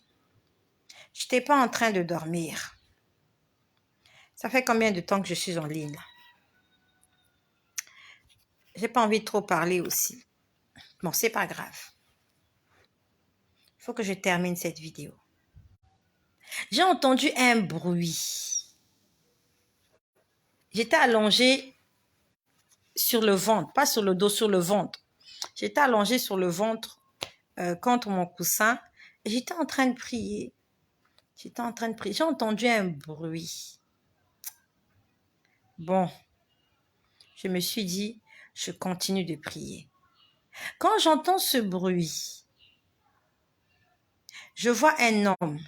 Je n'étais pas en train de dormir. Ça fait combien de temps que je suis en ligne là? J'ai pas envie de trop parler aussi. Bon, c'est pas grave. Il faut que je termine cette vidéo. J'ai entendu un bruit. J'étais allongée sur le ventre, pas sur le dos, sur le ventre. J'étais allongée sur le ventre contre mon coussin et j'étais en train de prier. J'ai entendu un bruit. Bon, je me suis dit, je continue de prier. Quand j'entends ce bruit, je vois un homme.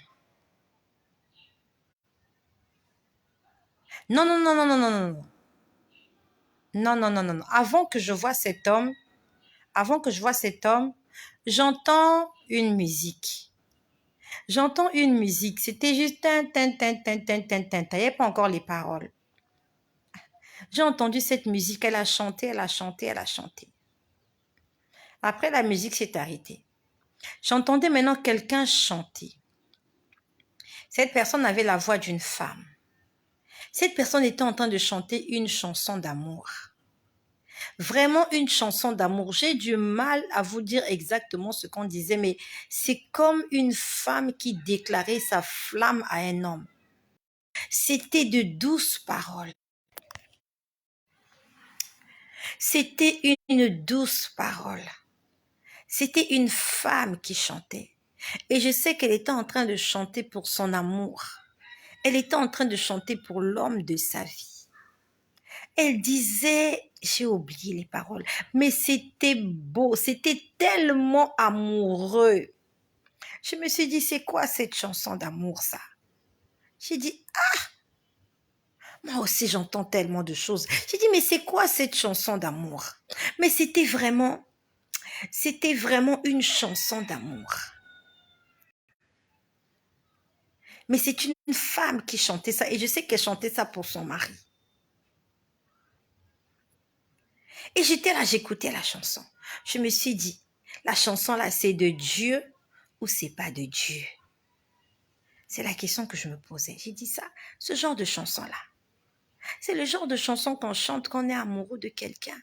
Non, non, non, non, non, non, non. Non, non, non, non, non. Avant que je vois cet homme, j'entends une musique. J'entends une musique. C'était juste un tin, tin, tin, tin, tin, tin. Il n'y avait pas encore les paroles. J'ai entendu cette musique. Elle a chanté, elle a chanté, elle a chanté. Après, la musique s'est arrêtée. J'entendais maintenant quelqu'un chanter. Cette personne avait la voix d'une femme. Cette personne était en train de chanter une chanson d'amour. Vraiment une chanson d'amour. J'ai du mal à vous dire exactement ce qu'on disait, mais c'est comme une femme qui déclarait sa flamme à un homme. C'était de douces paroles. C'était une douce parole. C'était une femme qui chantait. Et je sais qu'elle était en train de chanter pour son amour. Elle était en train de chanter pour l'homme de sa vie. Elle disait, j'ai oublié les paroles, mais c'était beau, c'était tellement amoureux. Je me suis dit, c'est quoi cette chanson d'amour, ça? J'ai dit, moi aussi j'entends tellement de choses. J'ai dit, mais c'est quoi cette chanson d'amour? Mais c'était vraiment une chanson d'amour. Mais c'est une femme qui chantait ça, et je sais qu'elle chantait ça pour son mari. Et j'étais là, j'écoutais la chanson. Je me suis dit, la chanson là, c'est de Dieu ou c'est pas de Dieu? C'est la question que je me posais. J'ai dit ça, ce genre de chanson-là. C'est le genre de chanson qu'on chante quand on est amoureux de quelqu'un.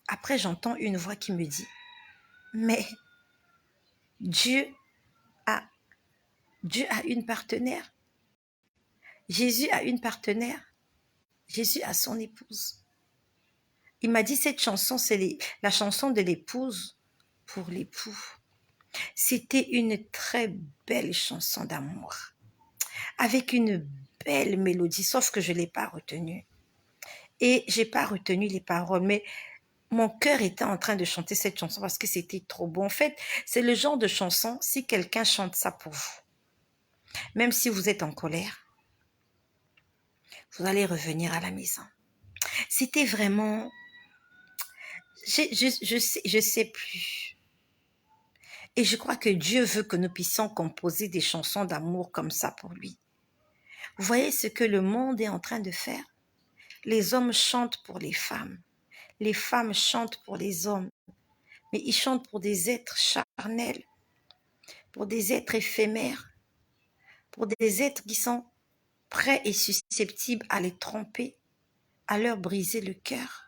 Après, j'entends une voix qui me dit, mais Dieu a une partenaire. Jésus a une partenaire. Jésus a son épouse. Il m'a dit, cette chanson, c'est la chanson de l'épouse pour l'époux. C'était une très belle chanson d'amour, avec une belle mélodie, sauf que je ne l'ai pas retenue. Et je n'ai pas retenu les paroles, mais mon cœur était en train de chanter cette chanson parce que c'était trop beau. En fait, c'est le genre de chanson, si quelqu'un chante ça pour vous, même si vous êtes en colère, vous allez revenir à la maison. C'était vraiment... Je sais plus. Et je crois que Dieu veut que nous puissions composer des chansons d'amour comme ça pour lui. Vous voyez ce que le monde est en train de faire? Les hommes chantent pour les femmes chantent pour les hommes, mais ils chantent pour des êtres charnels, pour des êtres éphémères, pour des êtres qui sont prêts et susceptibles à les tromper, à leur briser le cœur.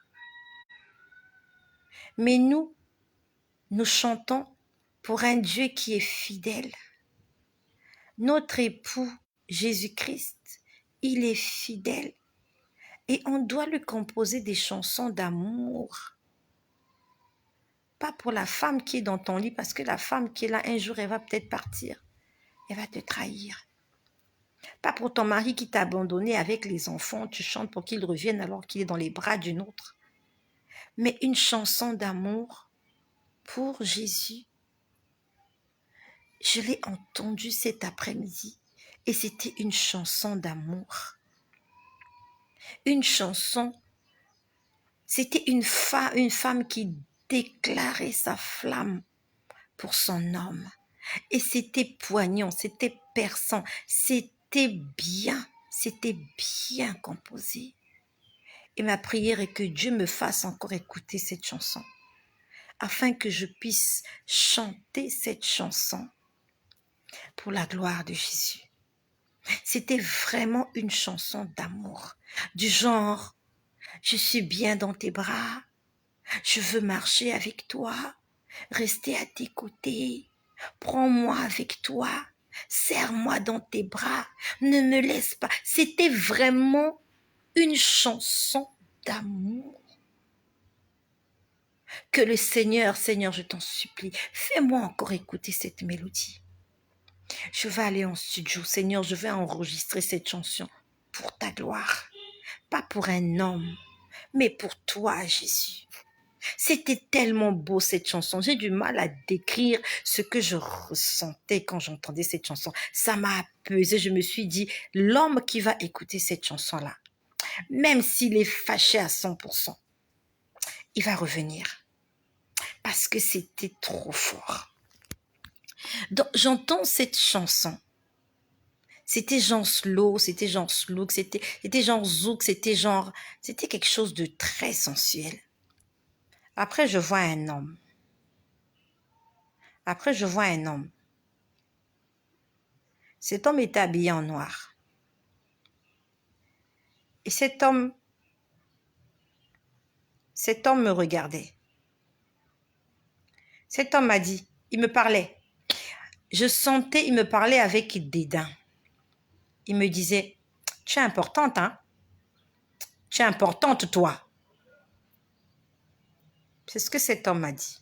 Mais nous chantons pour un Dieu qui est fidèle. Notre époux, Jésus-Christ, il est fidèle. Et on doit lui composer des chansons d'amour. Pas pour la femme qui est dans ton lit, parce que la femme qui est là, un jour, elle va peut-être partir. Elle va te trahir. Pas pour ton mari qui t'a abandonné avec les enfants, tu chantes pour qu'il revienne alors qu'il est dans les bras d'une autre. Mais une chanson d'amour pour Jésus. Je l'ai entendue cet après-midi et c'était une chanson d'amour. Une chanson, c'était une femme qui déclarait sa flamme pour son homme. Et c'était poignant, c'était perçant, c'était bien composé. Et ma prière est que Dieu me fasse encore écouter cette chanson, afin que je puisse chanter cette chanson pour la gloire de Jésus. C'était vraiment une chanson d'amour, du genre, je suis bien dans tes bras, je veux marcher avec toi, rester à tes côtés, prends-moi avec toi, serre-moi dans tes bras, ne me laisse pas. C'était vraiment une chanson d'amour. Que le Seigneur, je t'en supplie, fais-moi encore écouter cette mélodie. Je vais aller en studio, Seigneur, je vais enregistrer cette chanson pour ta gloire. Pas pour un homme, mais pour toi, Jésus. C'était tellement beau cette chanson. J'ai du mal à décrire ce que je ressentais quand j'entendais cette chanson. Ça m'a apaisé. Je me suis dit, l'homme qui va écouter cette chanson-là, même s'il est fâché à 100%, il va revenir. Parce que c'était trop fort. Donc, j'entends cette chanson. C'était genre slow, c'était genre slow, c'était genre zouk, c'était quelque chose de très sensuel. Après, je vois un homme. Cet homme était habillé en noir. Et cet homme me regardait. Cet homme m'a dit, il me parlait. Je sentais, il me parlait avec dédain. Il me disait, tu es importante, hein? Tu es importante, toi. C'est ce que cet homme m'a dit.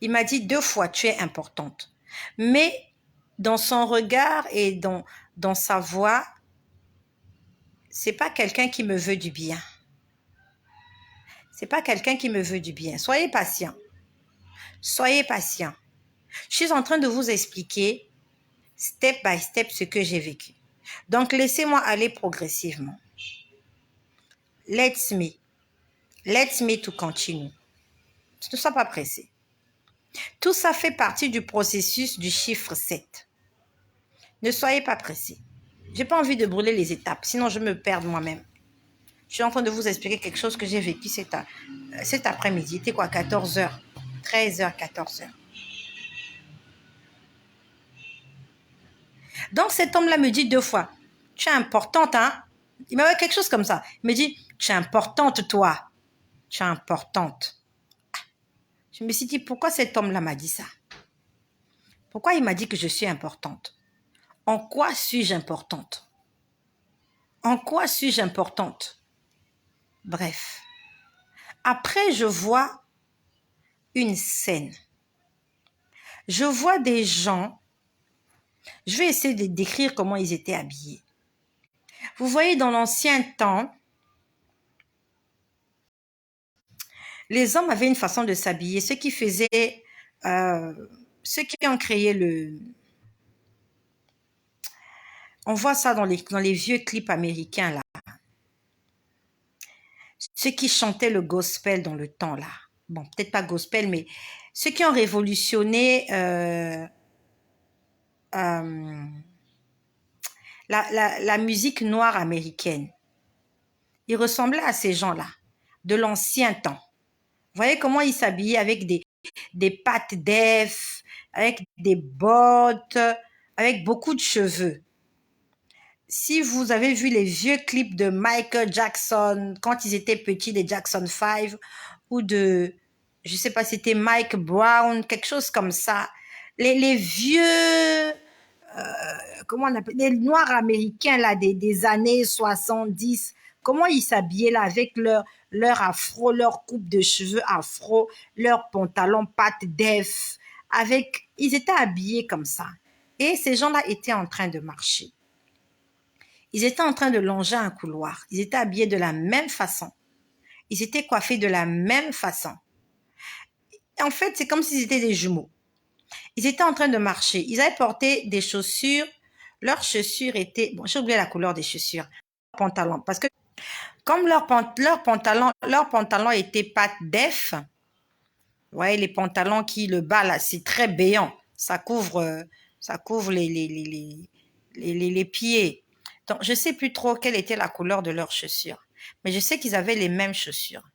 Il m'a dit 2 fois, tu es importante. Mais dans son regard et dans sa voix, c'est pas quelqu'un qui me veut du bien. C'est pas quelqu'un qui me veut du bien. Soyez patient. Soyez patient. Je suis en train de vous expliquer step by step ce que j'ai vécu. Donc, laissez-moi aller progressivement. Let me to continue. Ne sois pas pressé. Tout ça fait partie du processus du chiffre 7. Ne soyez pas pressé. Je n'ai pas envie de brûler les étapes, sinon je me perds moi-même. Je suis en train de vous expliquer quelque chose que j'ai vécu cet après-midi. C'était quoi, 14h 13h, 14h. Donc cet homme-là me dit 2 fois, tu es importante, hein? Il m'avait quelque chose comme ça. Il me dit, tu es importante, toi. Tu es importante. Je me suis dit, pourquoi cet homme-là m'a dit ça? Pourquoi il m'a dit que je suis importante? En quoi suis-je importante? En quoi suis-je importante? Bref. Après, je vois une scène. Je vois des gens. Je vais essayer de décrire comment ils étaient habillés. Vous voyez, dans l'ancien temps, les hommes avaient une façon de s'habiller. Ceux qui faisaient, ceux qui ont créé le... On voit ça dans les vieux clips américains, là. Ceux qui chantaient le gospel dans le temps, là. Bon, peut-être pas gospel, mais ceux qui ont révolutionné la musique noire américaine. Ils ressemblaient à ces gens-là, de l'ancien temps. Vous voyez comment ils s'habillaient avec des pattes d'œuf, avec des bottes, avec beaucoup de cheveux. Si vous avez vu les vieux clips de Michael Jackson, quand ils étaient petits, les Jackson 5, ou de, je ne sais pas, c'était Mike Brown, quelque chose comme ça. Les vieux, comment on appelle, les noirs américains là, des années 70, comment ils s'habillaient là avec leur afro, leur coupe de cheveux afro, leurs pantalons pattes d'œuf, ils étaient habillés comme ça. Et ces gens-là étaient en train de marcher. Ils étaient en train de longer un couloir. Ils étaient habillés de la même façon. Ils étaient coiffés de la même façon. Et en fait, c'est comme s'ils étaient des jumeaux. Ils étaient en train de marcher. Ils avaient porté des chaussures. Leurs chaussures étaient... Bon, j'ai oublié la couleur des chaussures. Pantalons. Parce que comme leurs pantalons étaient pattes d'œuf, vous voyez, les pantalons qui, le bas, là, c'est très béant. Ça couvre les pieds. Donc, je ne sais plus trop quelle était la couleur de leurs chaussures. Mais je sais qu'ils avaient les mêmes chaussures.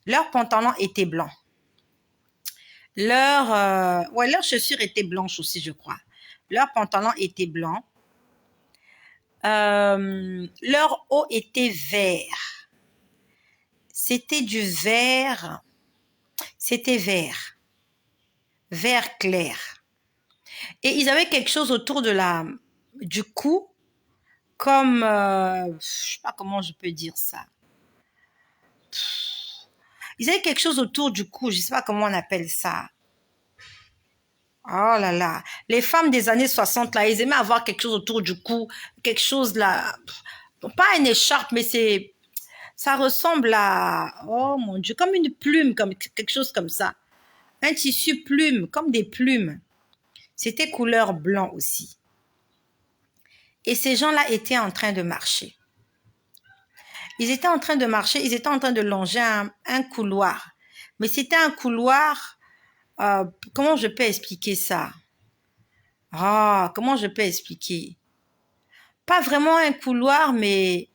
Leurs pantalons étaient blancs. Leurs chaussures étaient blanches aussi, je crois. Leurs pantalons étaient blancs. Leur haut était vert. C'était du vert. C'était vert. Vert clair. Et ils avaient quelque chose autour du cou, comme, je ne sais pas comment je peux dire ça. Ils avaient quelque chose autour du cou, je ne sais pas comment on appelle ça. Oh là là, les femmes des années 60, là, elles aimaient avoir quelque chose autour du cou, quelque chose là, pas une écharpe, mais ça ressemble à, oh mon Dieu, comme une plume, comme quelque chose comme ça. Un tissu plume, comme des plumes. C'était couleur blanc aussi. Et ces gens-là étaient en train de marcher. Ils étaient en train de marcher, ils étaient en train de longer un couloir. Mais c'était un couloir, comment je peux expliquer ça? Comment je peux expliquer? Pas vraiment un couloir, mais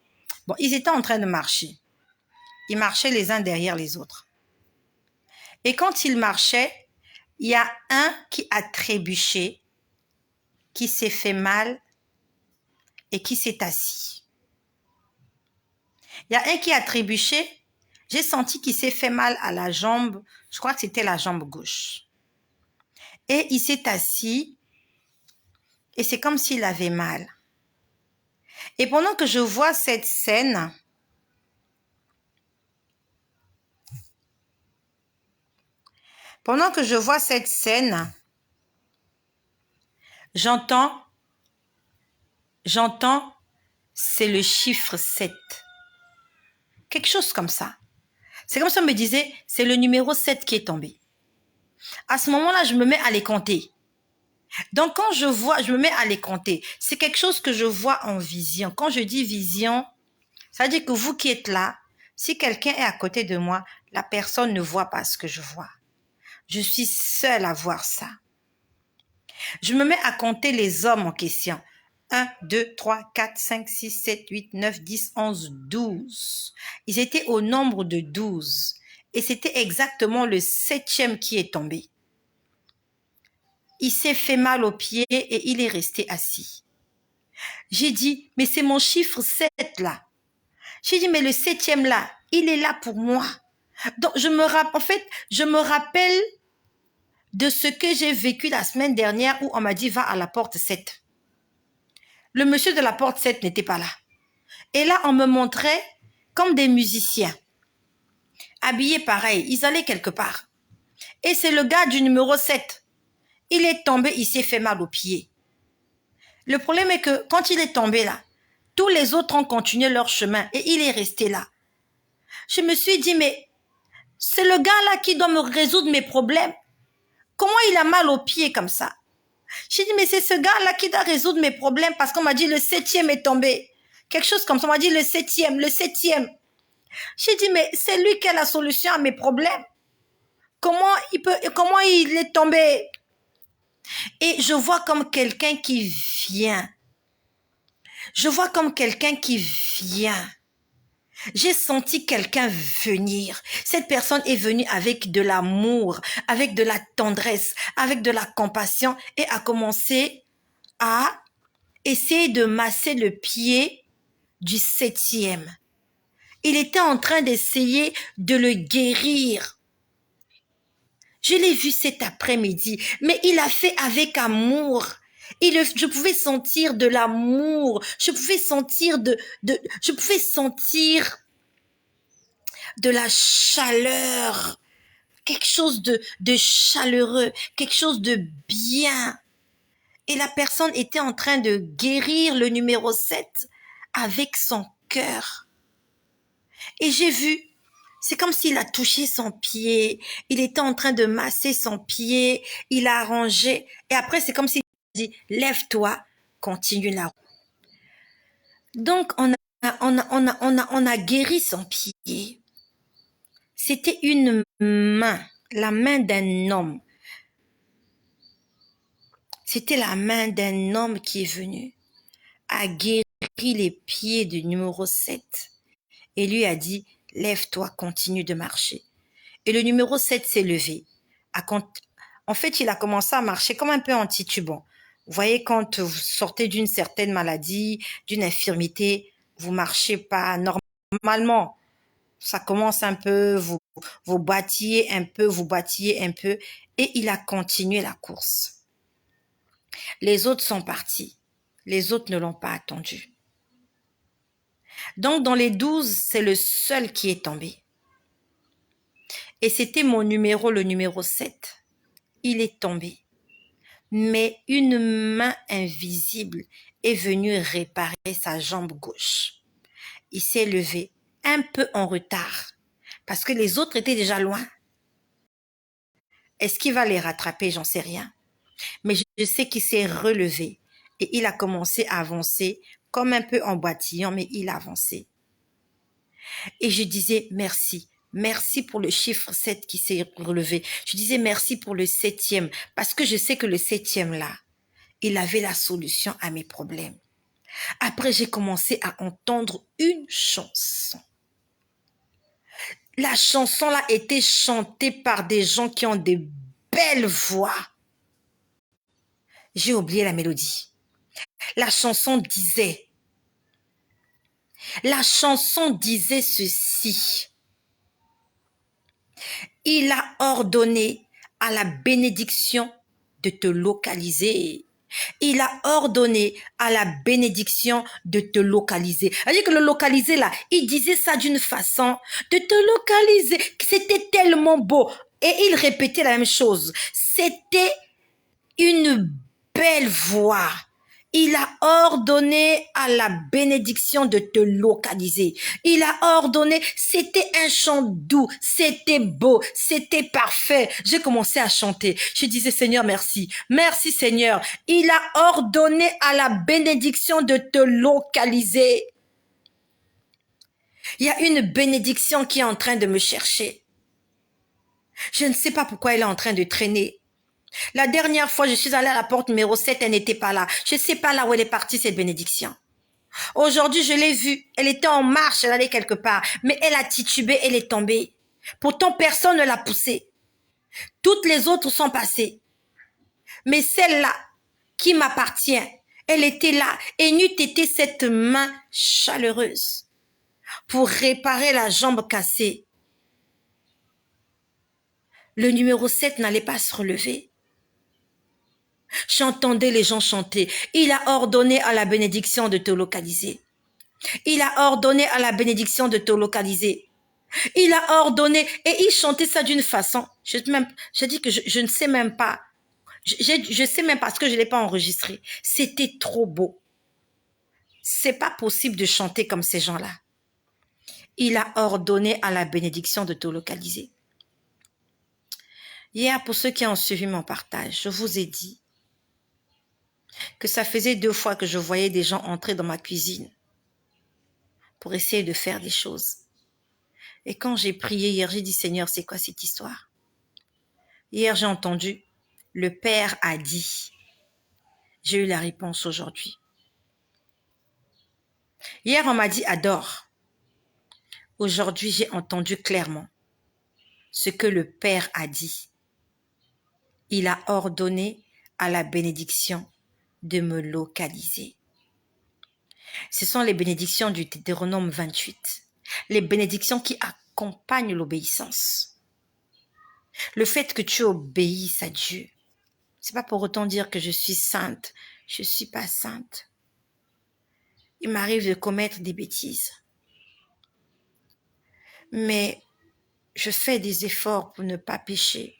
bon, ils étaient en train de marcher. Ils marchaient les uns derrière les autres. Et quand ils marchaient, il y a un qui a trébuché, qui s'est fait mal et qui s'est assis. Il y a un qui a trébuché, j'ai senti qu'il s'est fait mal à la jambe, je crois que c'était la jambe gauche. Et il s'est assis et c'est comme s'il avait mal. Et pendant que je vois cette scène, j'entends, c'est le chiffre 7. Quelque chose comme ça. C'est comme si on me disait, c'est le numéro 7 qui est tombé. À ce moment-là, je me mets à les compter. Donc, quand je me mets à les compter. C'est quelque chose que je vois en vision. Quand je dis vision, ça veut dire que vous qui êtes là, si quelqu'un est à côté de moi, la personne ne voit pas ce que je vois. Je suis seule à voir ça. Je me mets à compter les hommes en question. 1, 2, 3, 4, 5, 6, 7, 8, 9, 10, 11, 12. Ils étaient au nombre de 12. Et c'était exactement le 7e qui est tombé. Il s'est fait mal aux pieds et il est resté assis. J'ai dit, mais c'est mon chiffre 7 là. J'ai dit, mais le 7e là, il est là pour moi. Donc, en fait, je me rappelle de ce que j'ai vécu la semaine dernière où on m'a dit, va à la porte 7. Le monsieur de la porte 7 n'était pas là. Et là, on me montrait comme des musiciens, habillés pareil. Ils allaient quelque part. Et c'est le gars du numéro 7. Il est tombé, il s'est fait mal au pied. Le problème est que quand il est tombé là, tous les autres ont continué leur chemin et il est resté là. Je me suis dit, mais c'est le gars là qui doit me résoudre mes problèmes. Comment il a mal au pied comme ça? J'ai dit, mais c'est ce gars-là qui doit résoudre mes problèmes parce qu'on m'a dit le 7e est tombé. Quelque chose comme ça, on m'a dit le 7e, le 7e. J'ai dit, mais c'est lui qui a la solution à mes problèmes. Comment il est tombé? Et je vois comme quelqu'un qui vient. Je vois comme quelqu'un qui vient. J'ai senti quelqu'un venir. Cette personne est venue avec de l'amour, avec de la tendresse, avec de la compassion et a commencé à essayer de masser le pied du 7e. Il était en train d'essayer de le guérir. Je l'ai vu cet après-midi, mais il a fait avec amour. Je pouvais sentir de l'amour. Je pouvais sentir de la chaleur. Quelque chose de chaleureux, quelque chose de bien. Et la personne était en train de guérir le numéro 7 avec son cœur. Et j'ai vu, c'est comme s'il a touché son pied, il était en train de masser son pied, il a arrangé. Et après, c'est comme s'il dit, lève-toi, continue la route. Donc, on a guéri son pied. C'était une main, la main d'un homme. C'était la main d'un homme qui est venu, a guéri les pieds du numéro 7 et lui a dit, lève-toi, continue de marcher. Et le numéro 7 s'est levé. En fait, il a commencé à marcher comme un peu en titubant. Vous voyez, quand vous sortez d'une certaine maladie, d'une infirmité, vous marchez pas normalement. Ça commence un peu, vous battillez un peu, et il a continué la course. Les autres sont partis. Les autres ne l'ont pas attendu. Donc, dans les 12, c'est le seul qui est tombé. Et c'était mon numéro, le numéro 7. Il est tombé. Mais une main invisible est venue réparer sa jambe gauche. Il s'est levé un peu en retard parce que les autres étaient déjà loin. Est-ce qu'il va les rattraper? J'en sais rien. Mais je sais qu'il s'est relevé et il a commencé à avancer comme un peu en boitillant, mais il a avancé. Et je disais merci. Merci pour le chiffre 7 qui s'est relevé. Je disais merci pour le 7e parce que je sais que le 7e là, il avait la solution à mes problèmes. Après, j'ai commencé à entendre une chanson. La chanson là était chantée par des gens qui ont des belles voix. J'ai oublié la mélodie. La chanson disait ceci. Il a ordonné à la bénédiction de te localiser. Il a ordonné à la bénédiction de te localiser. C'est-à-dire que le localiser là, il disait ça d'une façon de te localiser. C'était tellement beau. Et il répétait la même chose. C'était une belle voix. Il a ordonné à la bénédiction de te localiser. Il a ordonné, c'était un chant doux, c'était beau, c'était parfait. J'ai commencé à chanter. Je disais, Seigneur, merci. Merci, Seigneur. Il a ordonné à la bénédiction de te localiser. Il y a une bénédiction qui est en train de me chercher. Je ne sais pas pourquoi elle est en train de traîner. La dernière fois, je suis allée à la porte numéro 7, elle n'était pas là. Je ne sais pas là où elle est partie, cette bénédiction. Aujourd'hui, je l'ai vue. Elle était en marche, elle allait quelque part. Mais elle a titubé, elle est tombée. Pourtant, personne ne l'a poussée. Toutes les autres sont passées. Mais celle-là, qui m'appartient, Elle était là et n'eût été cette main chaleureuse pour réparer la jambe cassée. Le numéro 7 n'allait pas se relever. J'entendais les gens chanter. Il a ordonné à la bénédiction de te localiser. Il a ordonné à la bénédiction de te localiser. Il a ordonné et il chantait ça d'une façon. Je dis que je ne sais même pas. Je sais même pas parce que je ne l'ai pas enregistré. C'était trop beau. C'est pas possible de chanter comme ces gens-là. Il a ordonné à la bénédiction de te localiser. Hier, pour ceux qui ont suivi mon partage, je vous ai dit que ça faisait 2 fois que je voyais des gens entrer dans ma cuisine pour essayer de faire des choses. Et quand j'ai prié hier, j'ai dit, Seigneur, c'est quoi cette histoire? Hier, j'ai entendu, le Père a dit. J'ai eu la réponse aujourd'hui. Hier, on m'a dit, adore. Aujourd'hui, j'ai entendu clairement ce que le Père a dit. Il a ordonné à la bénédiction de me localiser. Ce sont les bénédictions du Deutéronome 28. Les bénédictions qui accompagnent l'obéissance. Le fait que tu obéisses à Dieu, c'est pas pour autant dire que je suis sainte. Je suis pas sainte. Il m'arrive de commettre des bêtises. Mais je fais des efforts pour ne pas pécher.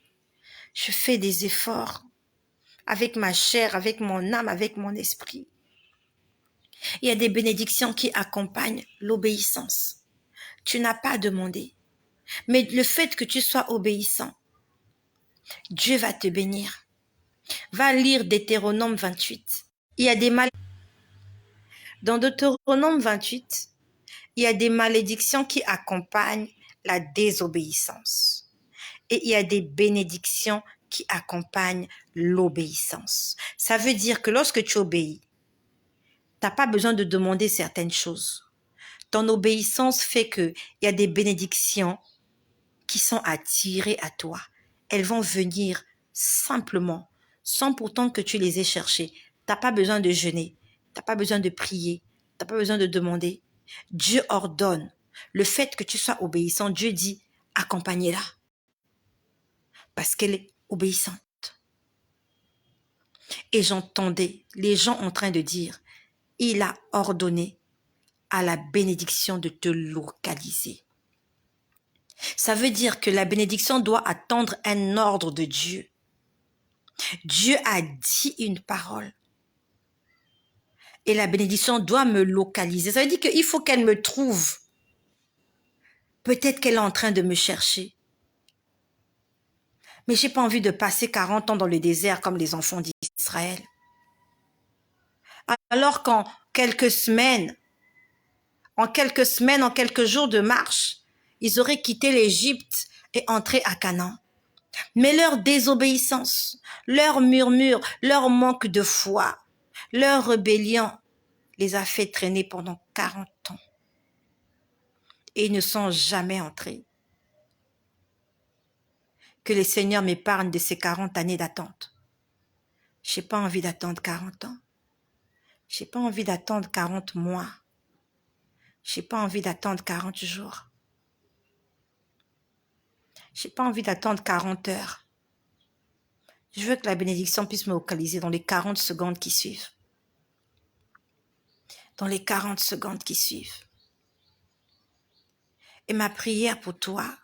Je fais des efforts avec ma chair, avec mon âme, avec mon esprit. Il y a des bénédictions qui accompagnent l'obéissance. Tu n'as pas demandé. Mais le fait que tu sois obéissant, Dieu va te bénir. Va lire Deutéronome 28. Il y a des Dans Deutéronome 28, il y a des malédictions qui accompagnent la désobéissance. Et il y a des bénédictions qui accompagnent l'obéissance. Ça veut dire que lorsque tu obéis, tu n'as pas besoin de demander certaines choses. Ton obéissance fait qu'il y a des bénédictions qui sont attirées à toi. Elles vont venir simplement, sans pourtant que tu les aies cherchées. Tu n'as pas besoin de jeûner, tu n'as pas besoin de prier, tu n'as pas besoin de demander. Dieu ordonne. Le fait que tu sois obéissant, Dieu dit, accompagnez-la. Parce qu'elle est obéissante. Et j'entendais les gens en train de dire, il a ordonné à la bénédiction de te localiser. Ça veut dire que la bénédiction doit attendre un ordre de Dieu. Dieu a dit une parole. Et la bénédiction doit me localiser. Ça veut dire qu'il faut qu'elle me trouve. Peut-être qu'elle est en train de me chercher. Mais j'ai pas envie de passer 40 ans dans le désert comme les enfants d'Israël. Alors qu'en quelques semaines, en quelques jours de marche, ils auraient quitté l'Égypte et entré à Canaan. Mais leur désobéissance, leur murmure, leur manque de foi, leur rébellion les a fait traîner pendant 40 ans. Et ils ne sont jamais entrés. Que le Seigneur m'épargne de ces 40 années d'attente. J'ai pas envie d'attendre 40 ans. J'ai pas envie d'attendre 40 mois. J'ai pas envie d'attendre 40 jours. J'ai pas envie d'attendre 40 heures. Je veux que la bénédiction puisse me localiser dans les 40 secondes qui suivent. Dans les 40 secondes qui suivent. Et ma prière pour toi,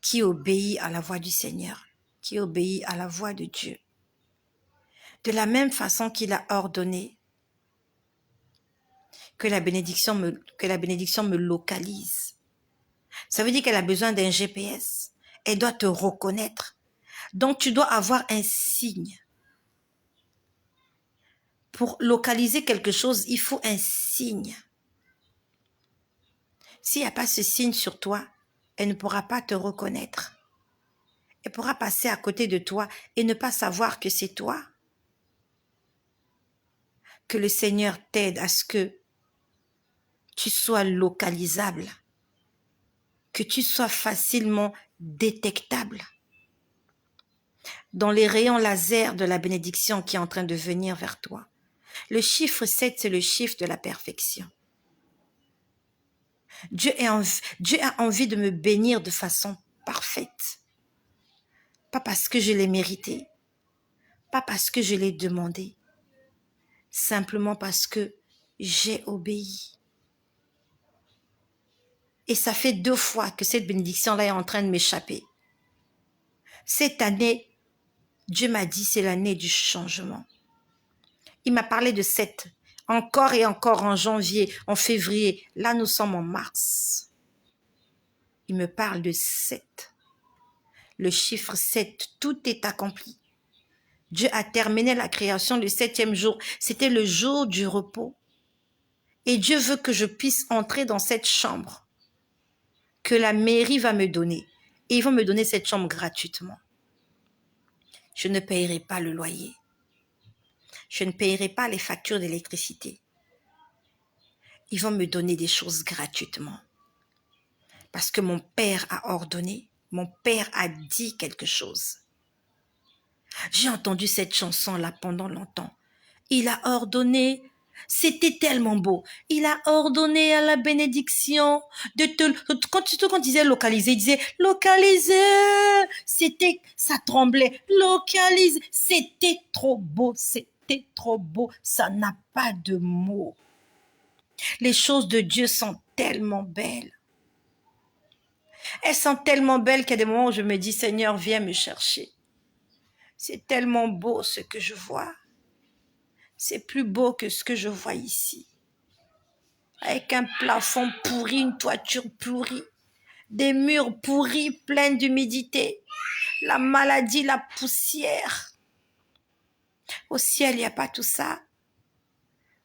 qui obéit à la voix du Seigneur, qui obéit à la voix de Dieu, de la même façon qu'il a ordonné que la bénédiction me localise. Ça veut dire qu'elle a besoin d'un GPS. Elle doit te reconnaître. Donc, tu dois avoir un signe. Pour localiser quelque chose, il faut un signe. S'il n'y a pas ce signe sur toi, elle ne pourra pas te reconnaître. Elle pourra passer à côté de toi et ne pas savoir que c'est toi. Que le Seigneur t'aide à ce que tu sois localisable. Que tu sois facilement détectable. Dans les rayons laser de la bénédiction qui est en train de venir vers toi. Le chiffre 7, c'est le chiffre de la perfection. Dieu a envie de me bénir de façon parfaite. Pas parce que je l'ai mérité, pas parce que je l'ai demandé, simplement parce que j'ai obéi. Et ça fait 2 fois que cette bénédiction-là est en train de m'échapper. Cette année, Dieu m'a dit c'est l'année du changement. Il m'a parlé de 7, encore et encore en janvier, en février. Là, nous sommes en mars. Il me parle de 7. Le chiffre 7, tout est accompli. Dieu a terminé la création le 7e jour. C'était le jour du repos. Et Dieu veut que je puisse entrer dans cette chambre que la mairie va me donner. Et ils vont me donner cette chambre gratuitement. Je ne payerai pas le loyer. Je ne payerai pas les factures d'électricité. Ils vont me donner des choses gratuitement. Parce que mon père a ordonné, mon père a dit quelque chose. J'ai entendu cette chanson-là pendant longtemps. Il a ordonné, c'était tellement beau. Il a ordonné à la bénédiction de te... Quand il disait localiser, il disait localiser. C'était, ça tremblait. Localiser. C'était trop beau, c'était trop beau. Ça n'a pas de mots. Les choses de Dieu sont tellement belles. Elles sont tellement belles qu'il y a des moments où je me dis, Seigneur, viens me chercher. C'est tellement beau ce que je vois. C'est plus beau que ce que je vois ici. Avec un plafond pourri, une toiture pourrie, des murs pourris, pleins d'humidité, la maladie, la poussière. Au ciel, il n'y a pas tout ça.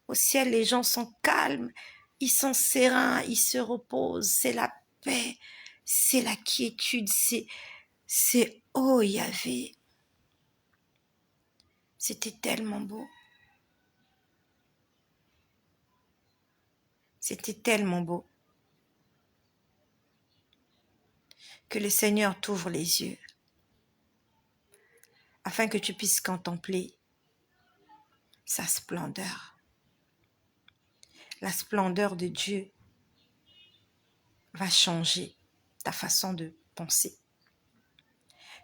Au ciel, les gens sont calmes, ils sont sereins, ils se reposent. C'est la paix, c'est la quiétude, c'est oh Yahvé. C'était tellement beau. C'était tellement beau. Que le Seigneur t'ouvre les yeux afin que tu puisses contempler sa splendeur. La splendeur de Dieu va changer ta façon de penser.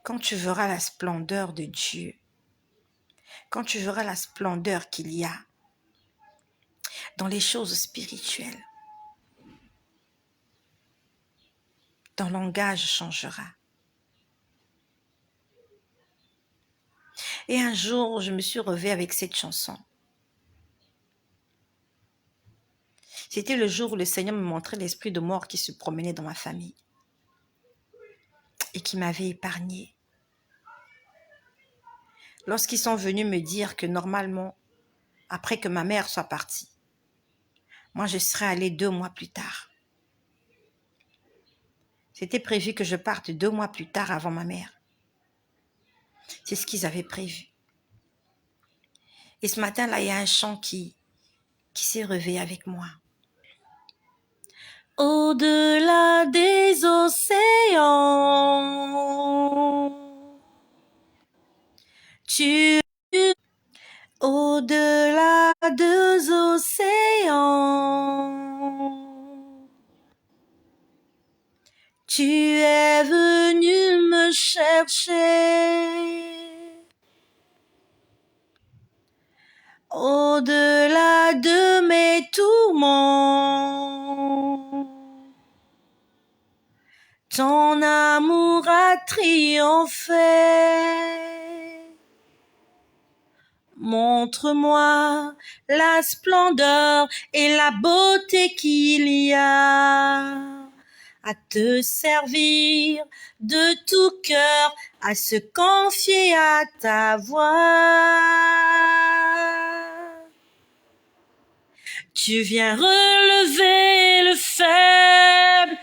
Quand tu verras la splendeur de Dieu, quand tu verras la splendeur qu'il y a dans les choses spirituelles, ton langage changera. Et un jour, je me suis réveillée avec cette chanson. C'était le jour où le Seigneur me montrait l'esprit de mort qui se promenait dans ma famille et qui m'avait épargnée. Lorsqu'ils sont venus me dire que normalement, après que ma mère soit partie, moi je serais allée 2 mois plus tard. C'était prévu que je parte 2 mois plus tard avant ma mère. C'est ce qu'ils avaient prévu. Et ce matin-là, il y a un chant qui s'est réveillé avec moi. Au-delà des océans, au-delà des océans, tu es venu me chercher. Au-delà de mes tourments, ton amour a triomphé. Montre-moi la splendeur et la beauté qu'il y a à te servir de tout cœur, à se confier à ta voix. Tu viens relever le faible,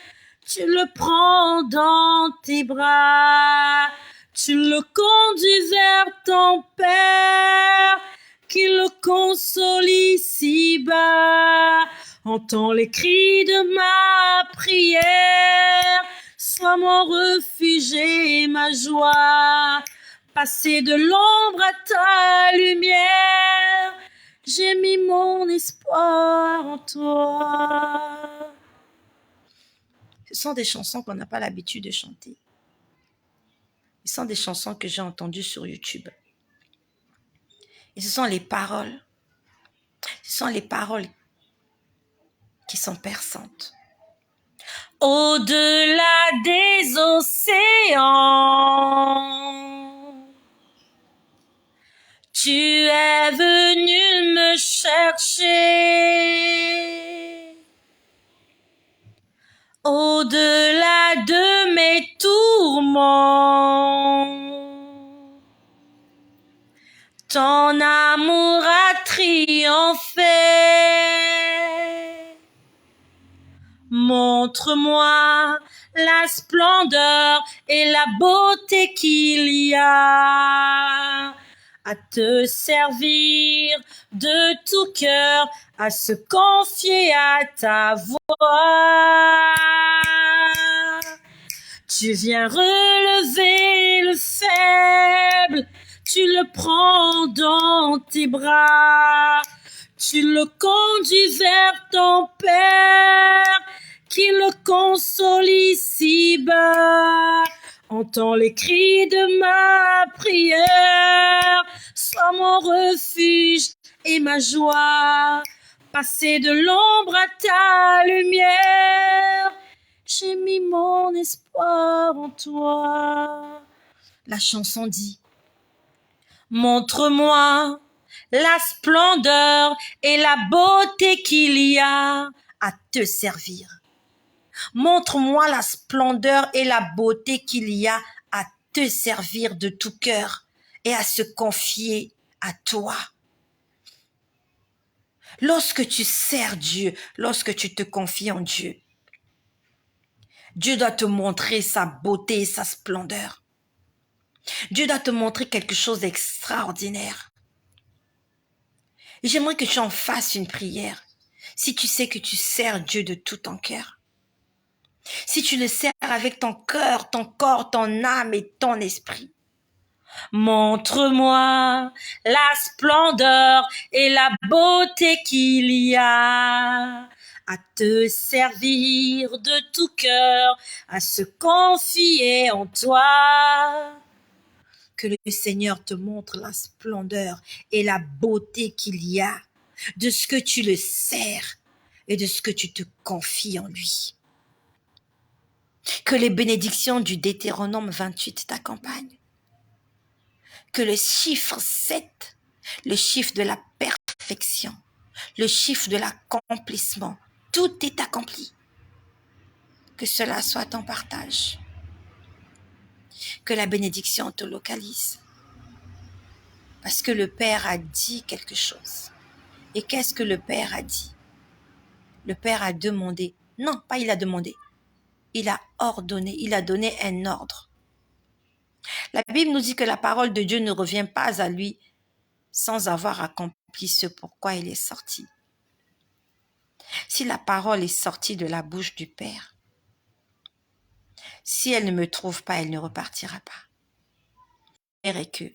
tu le prends dans tes bras, tu le conduis vers ton Père, qui le console ici-bas. Entends les cris de ma prière, sois mon refuge et ma joie. Passer de l'ombre à ta lumière, J'ai mis mon espoir en toi. Ce sont des chansons qu'on n'a pas l'habitude de chanter. Ce sont des chansons que j'ai entendues sur YouTube. Et ce sont les paroles. Ce sont les paroles qui sont perçantes. Au-delà des océans, tu es venu me chercher. Au-delà de mes tourments, ton amour a triomphé. Montre-moi la splendeur et la beauté qu'il y a à te servir de tout cœur, à se confier à ta voix. Tu viens relever le faible, tu le prends dans tes bras, tu le conduis vers ton Père, qui le console ici-bas. Entends les cris de ma prière, sois mon refuge et ma joie. Passer de l'ombre à ta lumière, j'ai mis mon espoir en toi. La chanson dit: montre-moi la splendeur et la beauté qu'il y a à te servir. Montre-moi la splendeur et la beauté qu'il y a à te servir de tout cœur et à se confier à toi. Lorsque tu sers Dieu, lorsque tu te confies en Dieu, Dieu doit te montrer sa beauté et sa splendeur. Dieu doit te montrer quelque chose d'extraordinaire. J'aimerais que tu en fasses une prière. Si tu sais que tu sers Dieu de tout ton cœur, si tu le sers avec ton cœur, ton corps, ton âme et ton esprit, montre-moi la splendeur et la beauté qu'il y a à te servir de tout cœur, à se confier en toi. Que le Seigneur te montre la splendeur et la beauté qu'il y a de ce que tu le sers et de ce que tu te confies en lui. Que les bénédictions du Deutéronome 28 t'accompagnent. Que le chiffre 7, le chiffre de la perfection, le chiffre de l'accomplissement, tout est accompli. Que cela soit ton partage. Que la bénédiction te localise. Parce que le Père a dit quelque chose. Et qu'est-ce que le Père a dit? Le Père a demandé. Non, pas il a demandé. Il a ordonné, il a donné un ordre. La Bible nous dit que la parole de Dieu ne revient pas à lui sans avoir accompli ce pourquoi il est sorti. Si la parole est sortie de la bouche du Père, si elle ne me trouve pas, elle ne repartira pas. Et que